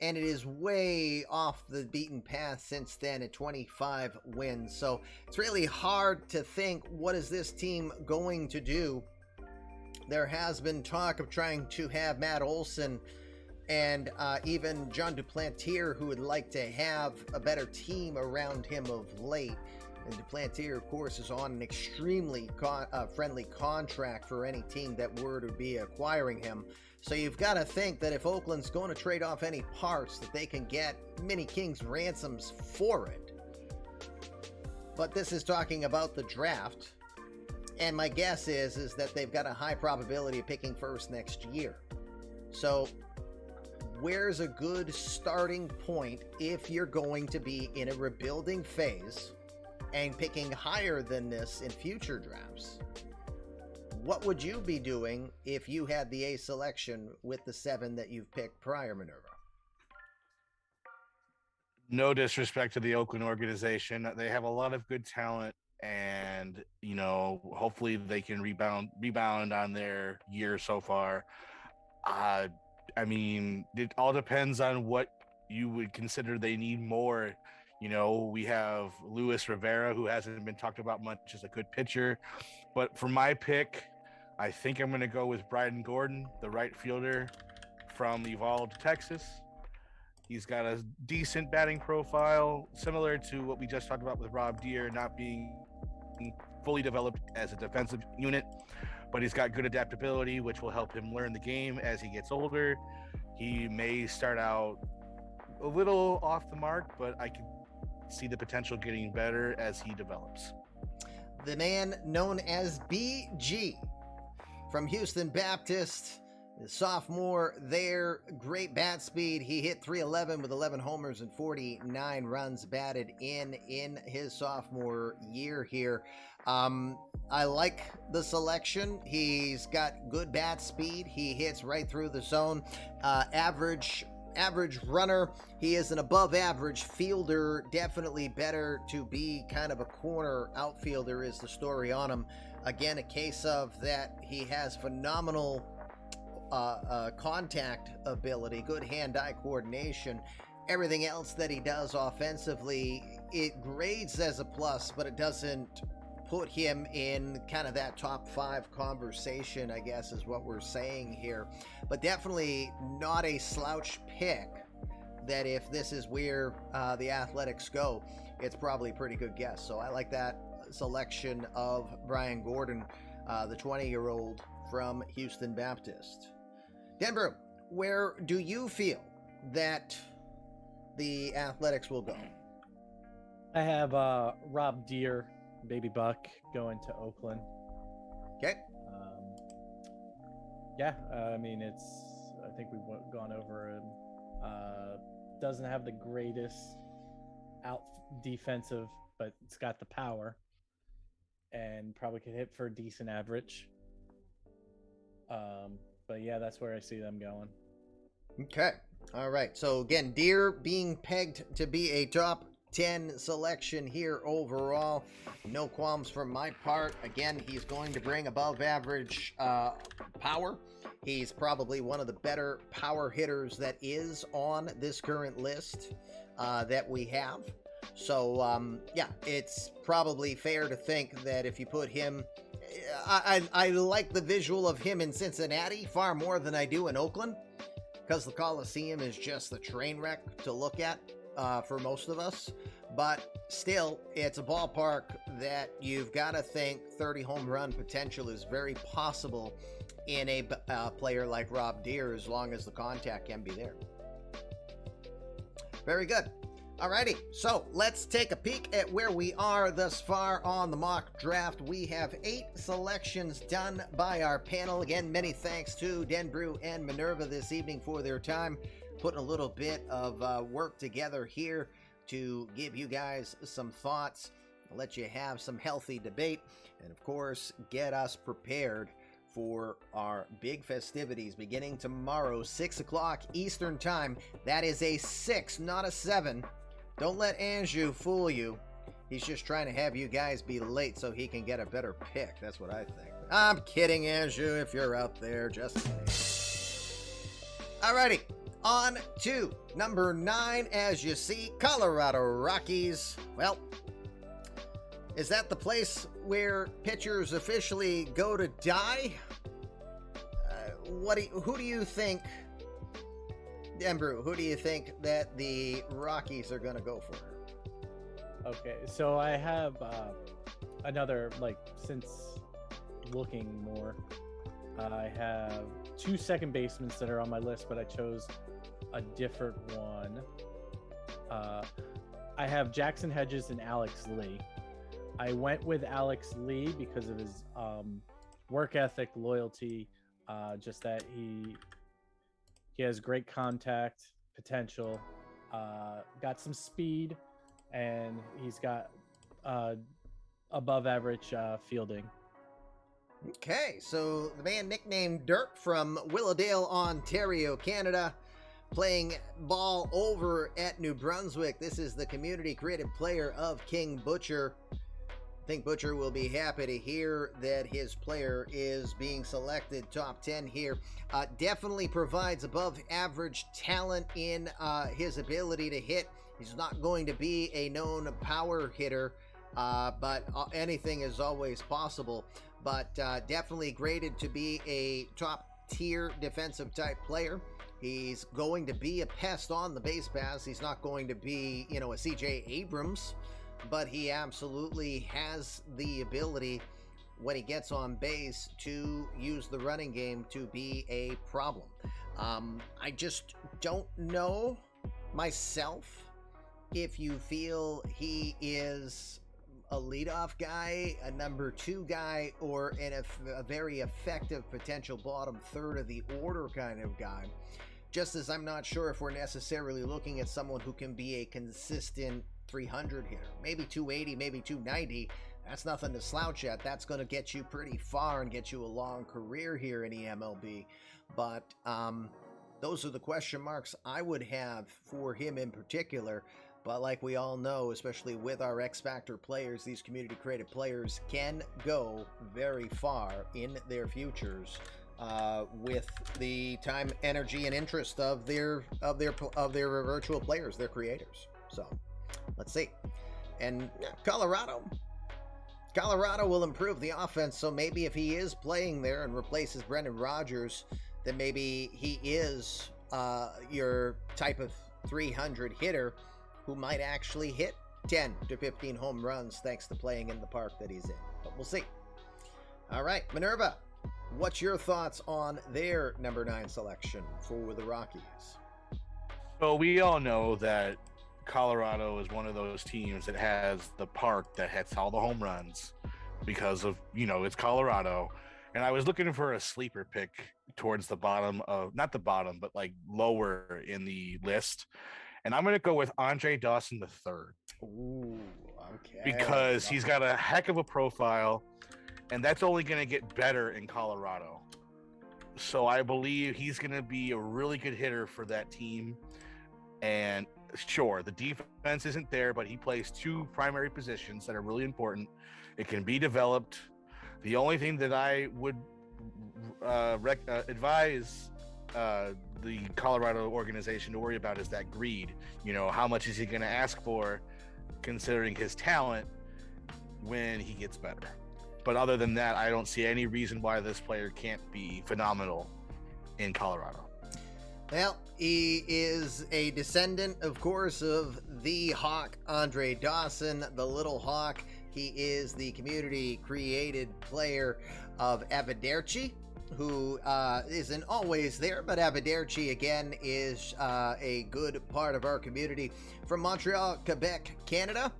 and it is way off the beaten path since then at 25 wins. So it's really hard to think, what is this team going to do? There has been talk of trying to have Matt Olson and even John Duplantier, who would like to have a better team around him of late. And Duplantier, of course, is on an extremely friendly contract for any team that were to be acquiring him. So you've got to think that if Oakland's going to trade off any parts, that they can get many king's ransoms for it. But this is talking about the draft. And my guess is that they've got a high probability of picking first next year. So where's a good starting point if you're going to be in a rebuilding phase and picking higher than this in future drafts? What would you be doing if you had the A selection with the 7 that you've picked prior, Minerva? No disrespect to the Oakland organization. They have a lot of good talent, and hopefully they can rebound on their year so far. I mean, it all depends on what you would consider they need more. We have Luis Rivera, who hasn't been talked about much as a good pitcher. But for my pick, I think I'm going to go with Bryden Gordon, the right fielder from Uvalde, Texas. He's got a decent batting profile, similar to what we just talked about with Rob Deer, not being fully developed as a defensive unit. But he's got good adaptability, which will help him learn the game as he gets older. He may start out a little off the mark, but I can see the potential getting better as he develops. The man known as BG from Houston Baptist, the sophomore there, great bat speed. He hit .311 with 11 homers and 49 runs batted in his sophomore year here. I like the selection. He's got good bat speed. He hits right through the zone. Average runner. He is an above average fielder. Definitely better to be kind of a corner outfielder is the story on him. Again, a case of that he has phenomenal contact ability, good hand-eye coordination. Everything else that he does offensively, it grades as a plus, but it doesn't put him in kind of that top 5 conversation, I guess is what we're saying here. But definitely not a slouch pick that if this is where the Athletics go, it's probably a pretty good guess. So I like that selection of Brian Gordon, the 20-year-old from Houston Baptist. Denver, where do you feel that the Athletics will go? I have Rob Deere, Baby Buck, going to Oakland. Okay. I mean, I think we've gone over him. Doesn't have the greatest out defensive, but it's got the power and probably could hit for a decent average. But yeah, that's where I see them going. Okay. All right. So again, Deere being pegged to be a top 10 selection here overall. No qualms from my part. Again, he's going to bring above average power. He's probably one of the better power hitters that is on this current list that we have. So, yeah, it's probably fair to think that if you put him... I like the visual of him in Cincinnati far more than I do in Oakland, because the Coliseum is just the train wreck to look at for most of us. But still, it's a ballpark that you've got to think 30 home run potential is very possible in a player like Rob Deere, as long as the contact can be there. Very good. Alrighty, so let's take a peek at where we are thus far on the mock draft. We have 8 selections done by our panel. Again, many thanks to Denbrew and Minerva this evening for their time, putting a little bit of work together here to give you guys some thoughts, let you have some healthy debate, and of course, get us prepared for our big festivities beginning tomorrow, 6 o'clock Eastern Time. That is a 6, not a 7. Don't let Anjou fool you. He's just trying to have you guys be late so he can get a better pick. That's what I think. I'm kidding, Anjou, if you're out there. Just kidding. Alrighty. On to number 9, as you see, Colorado Rockies. Well, is that the place where pitchers officially go to die? Who do you think, Denbrew, who do you think that the Rockies are going to go for? Okay, so I have another, since looking more, I have 2 second basemen that are on my list, but I chose a different one. I have Jackson Hedges and Alex Lee. I went with Alex Lee because of his work ethic, loyalty, just that he has great contact potential, got some speed, and he's got above average fielding. Okay, so the man nicknamed Dirk from Willowdale, Ontario, Canada, playing ball over at New Brunswick. This is the community creative player of King Butcher. I think Butcher will be happy to hear that his player is being selected top 10 here. Definitely provides above average talent in his ability to hit. He's not going to be a known power hitter, but anything is always possible. But definitely graded to be a top tier defensive type player. He's going to be a pest on the base paths. He's not going to be, a CJ Abrams, but he absolutely has the ability when he gets on base to use the running game to be a problem. I just don't know myself if you feel he is a leadoff guy, a number 2 guy, or a very effective potential bottom third of the order kind of guy. Just as I'm not sure if we're necessarily looking at someone who can be a consistent 300 hitter, maybe 280, maybe 290. That's nothing to slouch at. That's going to get you pretty far and get you a long career here in eMLB. But those are the question marks I would have for him in particular. But like we all know, especially with our X Factor players, these community creative players can go very far in their futures with the time, energy, and interest of their virtual players, their creators. So let's see. And Colorado Colorado will improve the offense, so maybe if he is playing there and replaces Brendan Rodgers, then maybe he is your type of 300 hitter who might actually hit 10 to 15 home runs thanks to playing in the park that he's in. But we'll see. All right, Minerva, what's your thoughts on their number 9 selection for the Rockies? So we all know that Colorado is one of those teams that has the park that hits all the home runs because of, it's Colorado. And I was looking for a sleeper pick towards the bottom of, not the bottom, but like lower in the list. And I'm going to go with Andre Dawson III. Ooh, okay. Because he's got a heck of a profile, and that's only going to get better in Colorado. So I believe he's going to be a really good hitter for that team. And sure, the defense isn't there, but he plays 2 primary positions that are really important. It can be developed. The only thing that I would advise the Colorado organization to worry about is that greed. How much is he going to ask for considering his talent when he gets better? But other than that, I don't see any reason why this player can't be phenomenal in Colorado. Well, he is a descendant, of course, of the Hawk, Andre Dawson, the Little Hawk. He is the community-created player of Aviderci, who isn't always there, but Aviderci, again, is a good part of our community. From Montreal, Quebec, Canada,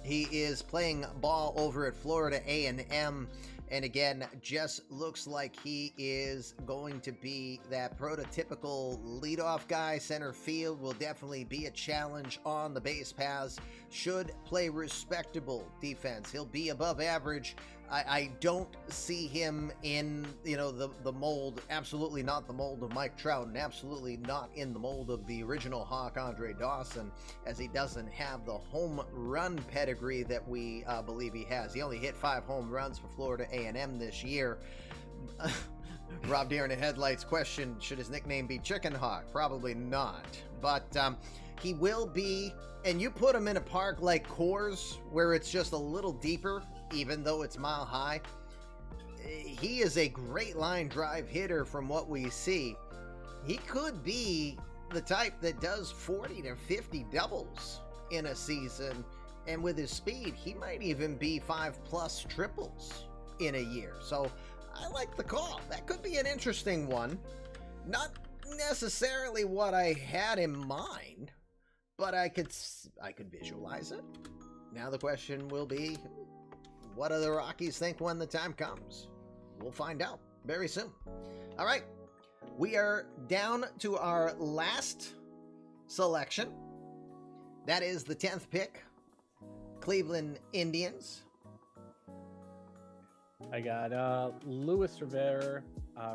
he is playing ball over at Florida A&M, and again, just looks like he is going to be that prototypical leadoff guy. Center field will definitely be a challenge on the base paths. Should play respectable defense. He'll be above average. I don't see him in, the mold, absolutely not the mold of Mike Trout, and absolutely not in the mold of the original Hawk, Andre Dawson, as he doesn't have the home run pedigree that we believe he has. He only hit 5 home runs for Florida A&M this year. Rob Deere in the Headlights question, should his nickname be Chicken Hawk? Probably not. But he will be, and you put him in a park like Coors, where it's just a little deeper, even though it's mile high. He is a great line drive hitter from what we see. He could be the type that does 40 to 50 doubles in a season, and with his speed, he might even be 5+ triples in a year. So I like the call. That could be an interesting one. Not necessarily what I had in mind, but I could visualize it. Now the question will be, what do the Rockies think when the time comes? We'll find out very soon. All right, we are down to our last selection. That is the 10th pick, Cleveland Indians. I got Luis Rivera,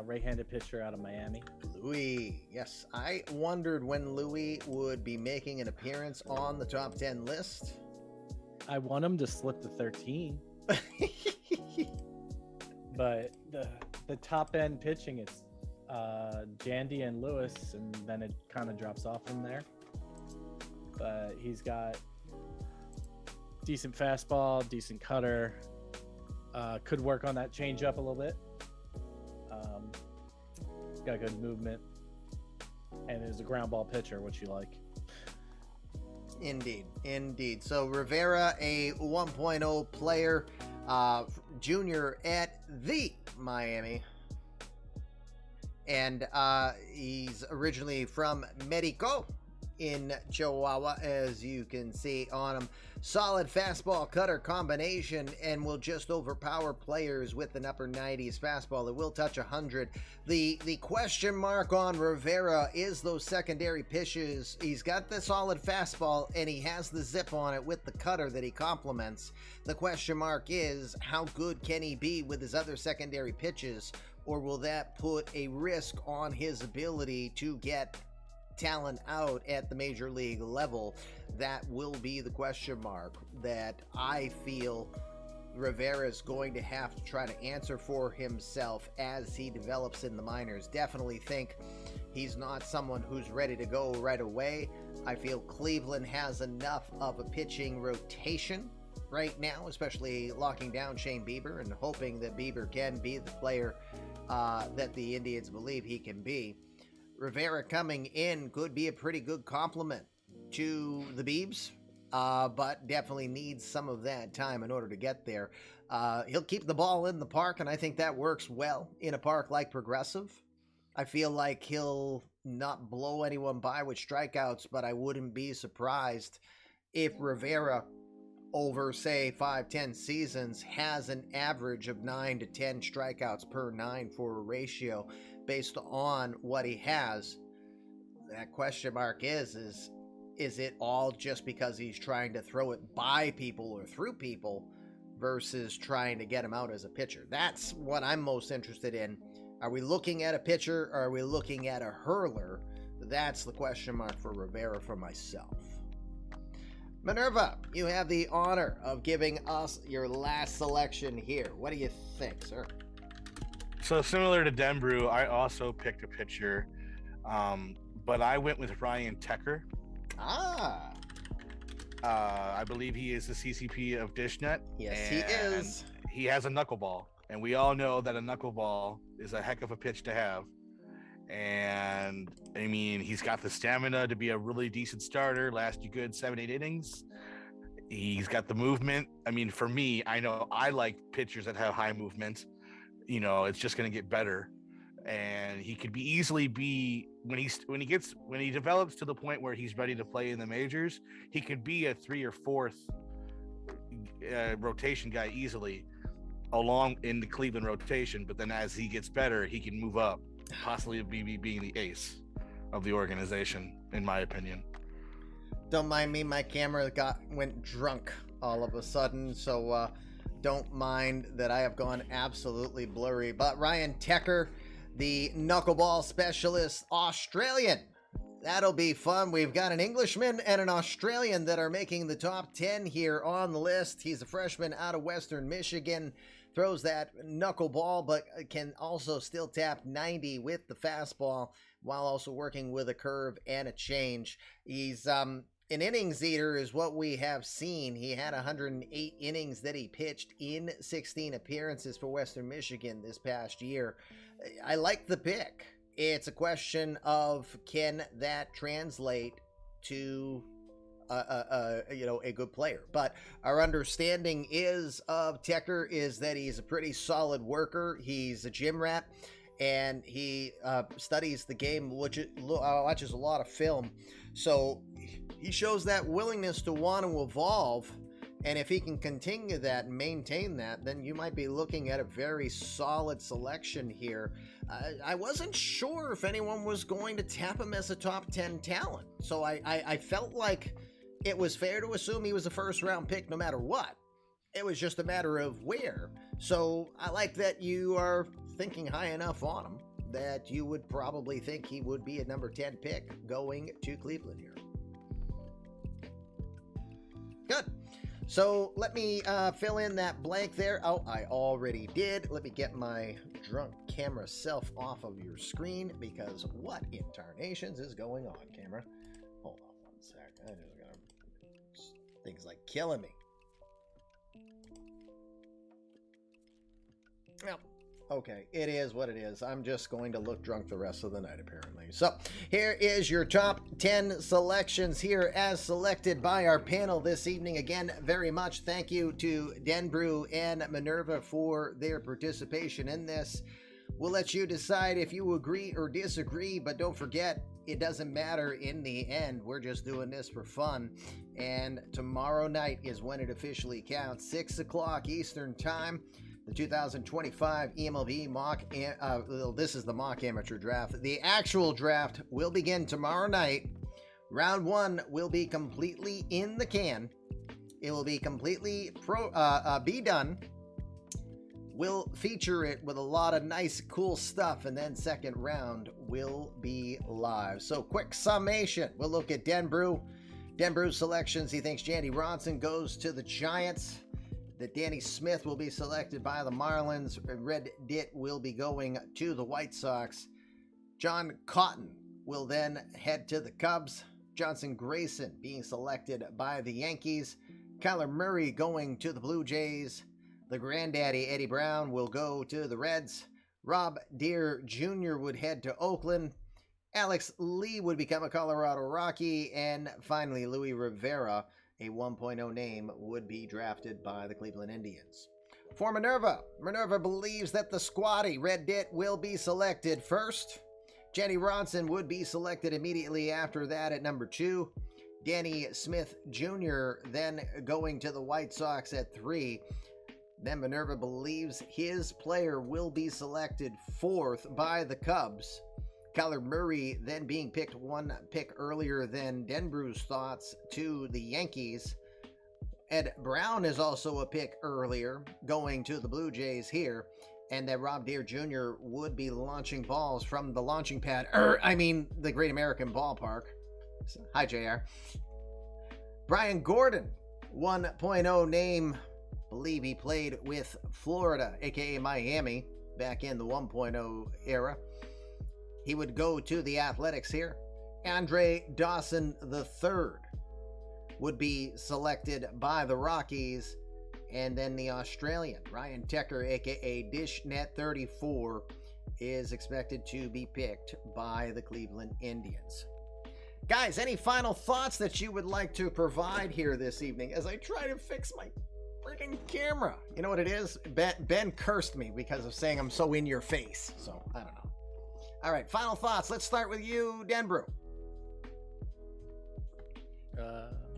right-handed pitcher out of Miami. Louis, yes. I wondered when Louis would be making an appearance on the top 10 list. I want him to slip to 13. But the top end pitching, it's Jandy and Lewis, and then it kind of drops off from there. But he's got decent fastball, decent cutter. Could work on that changeup a little bit. Got good movement, and is a ground ball pitcher, which you like. Indeed. So Rivera, a 1.0 player, junior at the Miami. And he's originally from Mexico in Chihuahua, as you can see on him. Solid fastball cutter combination, and will just overpower players with an upper 90s fastball. It will touch 100. The question mark on Rivera is those secondary pitches. He's got the solid fastball, and he has the zip on it with the cutter that he complements. The question mark is, how good can he be with his other secondary pitches, or will that put a risk on his ability to get talent out at the major league level? That will be the question mark that I feel Rivera is going to have to try to answer for himself as he develops in the minors. Definitely think he's not someone who's ready to go right away. I feel Cleveland has enough of a pitching rotation right now, especially locking down Shane Bieber and hoping that Bieber can be the player that the Indians believe he can be. Rivera coming in could be a pretty good compliment to the Biebs, but definitely needs some of that time in order to get there. He'll keep the ball in the park, and I think that works well in a park like Progressive. I feel like he'll not blow anyone by with strikeouts, but I wouldn't be surprised if Rivera over, say, 5-10 seasons has an average of 9 to 10 strikeouts per 9 for a ratio based on what he has. That question mark is it all just because he's trying to throw it by people or through people versus trying to get him out as a pitcher? That's what I'm most interested in. Are we looking at a pitcher or are we looking at a hurler? That's the question mark for Rivera for myself. Minerva, you have the honor of giving us your last selection here. What do you think, sir? So similar to Denbrew, I also picked a pitcher, but I went with Ryan Tecker. I believe he is the CCP of DishNet. Yes, he is. He has a knuckleball, and we all know that a knuckleball is a heck of a pitch to have. And I mean, he's got the stamina to be a really decent starter, last you good 7-8 innings. He's got the movement. I mean, for me, I know I like pitchers that have high movement. You know, it's just going to get better. And he could easily be when he develops to the point where he's ready to play in the majors, he could be a 3 or 4th rotation guy easily along in the Cleveland rotation. But then as he gets better, he can move up, possibly be being the ace of the organization, in my opinion. Don't mind me, my camera went drunk all of a sudden, so don't mind that I have gone absolutely blurry. But Ryan Tecker, the knuckleball specialist, Australian. That'll be fun. We've got an Englishman and an Australian that are making the top 10 here on the list. He's a freshman out of Western Michigan. Throws that knuckleball, but can also still tap 90 with the fastball while also working with a curve and a change. He's an innings eater is what we have seen. He had 108 innings that he pitched in 16 appearances for Western Michigan this past year. I like the pick. It's a question of, can that translate to a good player? But our understanding of Tecker is that he's a pretty solid worker. He's a gym rat, and he studies the game, watches a lot of film. So he shows that willingness to want to evolve. And if he can continue that and maintain that, then you might be looking at a very solid selection here. I wasn't sure if anyone was going to tap him as a top 10 talent. So I felt like it was fair to assume he was a first-round pick no matter what. It was just a matter of where. So I like that you are thinking high enough on him that you would probably think he would be a number 10 pick going to Cleveland here. Good. So let me fill in that blank there. Oh, I already did. Let me get my drunk camera self off of your screen, because what in tarnations is going on, camera? Hold on one sec. I just got things like killing me. Well, okay, it is what it is. I'm just going to look drunk the rest of the night, apparently. So here is your top 10 selections here as selected by our panel this evening. Again, very much thank you to Denbrew and Minerva for their participation in this. We'll let you decide if you agree or disagree, but don't forget, it doesn't matter in the end. We're just doing this for fun. And tomorrow night is when it officially counts, 6 o'clock Eastern Time. The 2025 eMLB mock, this is the mock amateur draft. The actual draft will begin tomorrow night. Round 1 will be completely in the can. It will be completely be done. We'll feature it with a lot of nice, cool stuff, and then second round will be live. So quick summation. We'll look at Denbrew. Denbrew's selections. He thinks Jandy Ronson goes to the Giants. That Danny Smith will be selected by the Marlins. Red Dit will be going to the White Sox. John Cotton will then head to the Cubs. Johnson Grayson being selected by the Yankees. Kyler Murray going to the Blue Jays. The granddaddy Eddie Brown will go to the Reds. Rob Deere Jr. would head to Oakland. Alex Lee would become a Colorado Rocky. And finally, Luis Rivera, a 1.0 name, would be drafted by the Cleveland Indians. For Minerva believes that the squatty Red Dit will be selected first. Jenny Ronson would be selected immediately after that at number 2. Danny Smith Jr. then going to the White Sox at 3. Then Minerva believes his player will be selected 4th by the Cubs. Kyler Murray then being picked 1 pick earlier than Denbru's thoughts to the Yankees. Ed Brown is also a pick earlier, going to the Blue Jays here. And that Rob Deere Jr. would be launching balls from the launching pad. The Great American Ballpark. So, hi, JR. Brian Gordon, 1.0 name. Believe he played with Florida, aka Miami, back in the 1.0 era. He would go to the Athletics here. Andre Dawson III would be selected by the Rockies. And then the Australian, Ryan Tecker, aka Dishnet 34, is expected to be picked by the Cleveland Indians. Guys, any final thoughts that you would like to provide here this evening as I try to fix my freaking camera? You know what it is? Ben cursed me because of saying I'm so in your face. So, I don't know. All right, final thoughts. Let's start with you, Denbrew.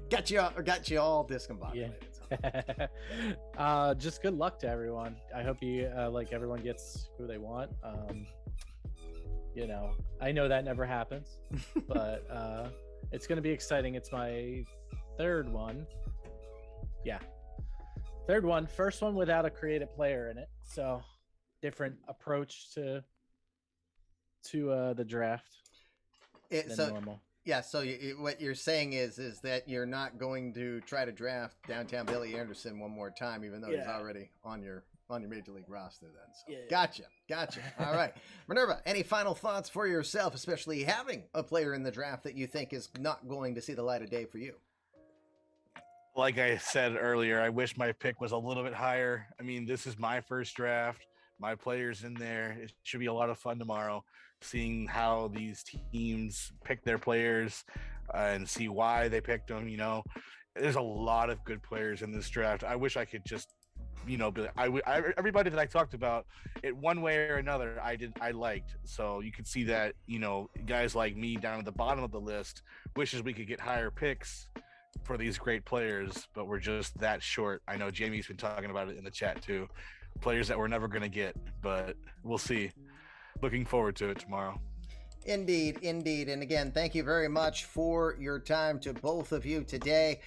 Got you all discombobulated. Yeah. Just good luck to everyone. I hope you everyone gets who they want. I know that never happens, but it's going to be exciting. It's my third one. Yeah. Third one. First one without a creative player in it. So different approach to the draft than normal. Yeah, so what you're saying is that you're not going to try to draft downtown Billy Anderson one more time, even though he's already on your Major League roster then. So. Yeah. Gotcha. All right. Minerva, any final thoughts for yourself, especially having a player in the draft that you think is not going to see the light of day for you? Like I said earlier, I wish my pick was a little bit higher. I mean, this is my first draft. My player's in there. It should be a lot of fun tomorrow, seeing how these teams pick their players and see why they picked them. There's a lot of good players in this draft. I wish I could just, be everybody that I talked about it one way or another, I liked. So you can see that, guys like me down at the bottom of the list wishes we could get higher picks for these great players, but we're just that short. I know Jamie's been talking about it in the chat too. Players that we're never going to get, but we'll see. Looking forward to it tomorrow. Indeed. And again, thank you very much for your time to both of you today.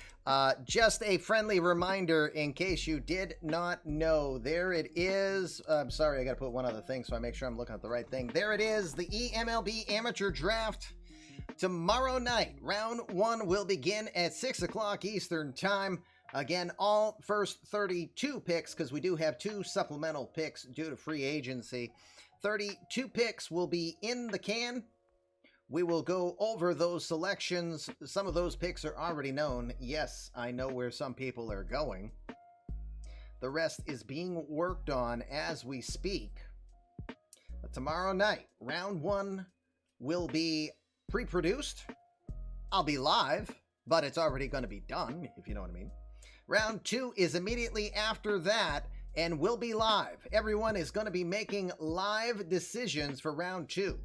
Just a friendly reminder, in case you did not know, there it is. I'm sorry, I got to put one other thing so I make sure I'm looking at the right thing. There it is, the eMLB Amateur Draft. Tomorrow night, round 1 will begin at 6 o'clock Eastern Time. Again, all first 32 picks, because we do have 2 supplemental picks due to free agency. 32 picks will be in the can. We will go over those selections. Some of those picks are already known. Yes, I know where some people are going. The rest is being worked on as we speak. But tomorrow night, round 1 will be pre-produced. I'll be live, but it's already going to be done, if you know what I mean. Round 2 is immediately after that and will be live. Everyone is going to be making live decisions for round 2.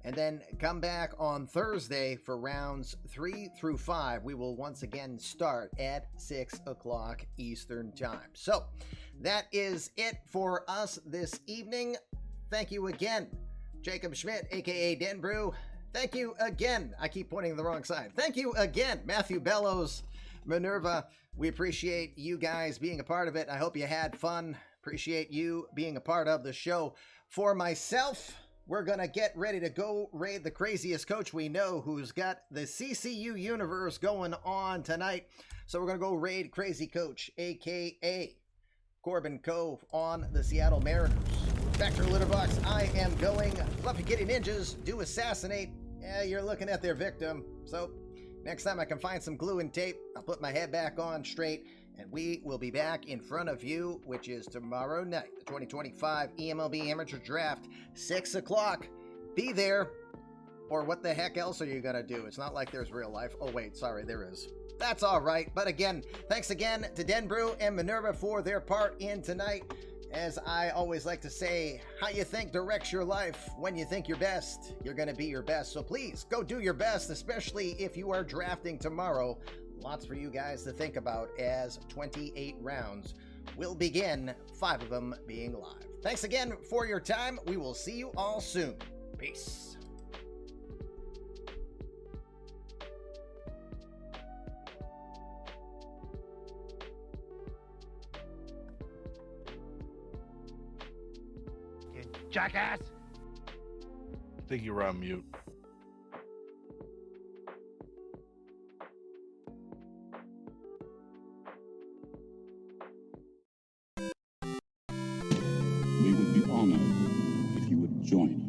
And then come back on Thursday for rounds 3 through 5. We will once again start at 6 o'clock Eastern Time. So that is it for us this evening. Thank you again, Jacob Schmidt, a.k.a. Denbrew. Thank you again. I keep pointing to the wrong side. Thank you again, Matthew Bellows, Minerva. We appreciate you guys being a part of it. I hope you had fun. Appreciate you being a part of the show. For myself, we're going to get ready to go raid the craziest coach we know, who's got the CCU universe going on tonight. So we're going to go raid Crazy Coach, a.k.a. Corbin Cove on the Seattle Mariners. Back to Litterbox, I am going. Fluffy Kitty Ninjas do assassinate. Yeah, you're looking at their victim. So next time I can find some glue and tape, I'll put my head back on straight And we will be back in front of you, which is tomorrow night, the 2025 eMLB Amateur Draft, 6 o'clock. Be there. Or what the heck else are you going to do? It's not like there's real life. Oh, wait, sorry, there is. That's all right. But again, thanks again to Den Brew and Minerva for their part in tonight. As I always like to say, how you think directs your life. When you think your best, you're going to be your best. So please go do your best, especially if you are drafting tomorrow. Lots for you guys to think about as 28 rounds will begin, 5 of them being live. Thanks again for your time. We will see you all soon. Peace. Jackass! I think you were on mute. We would be honored if you would join us.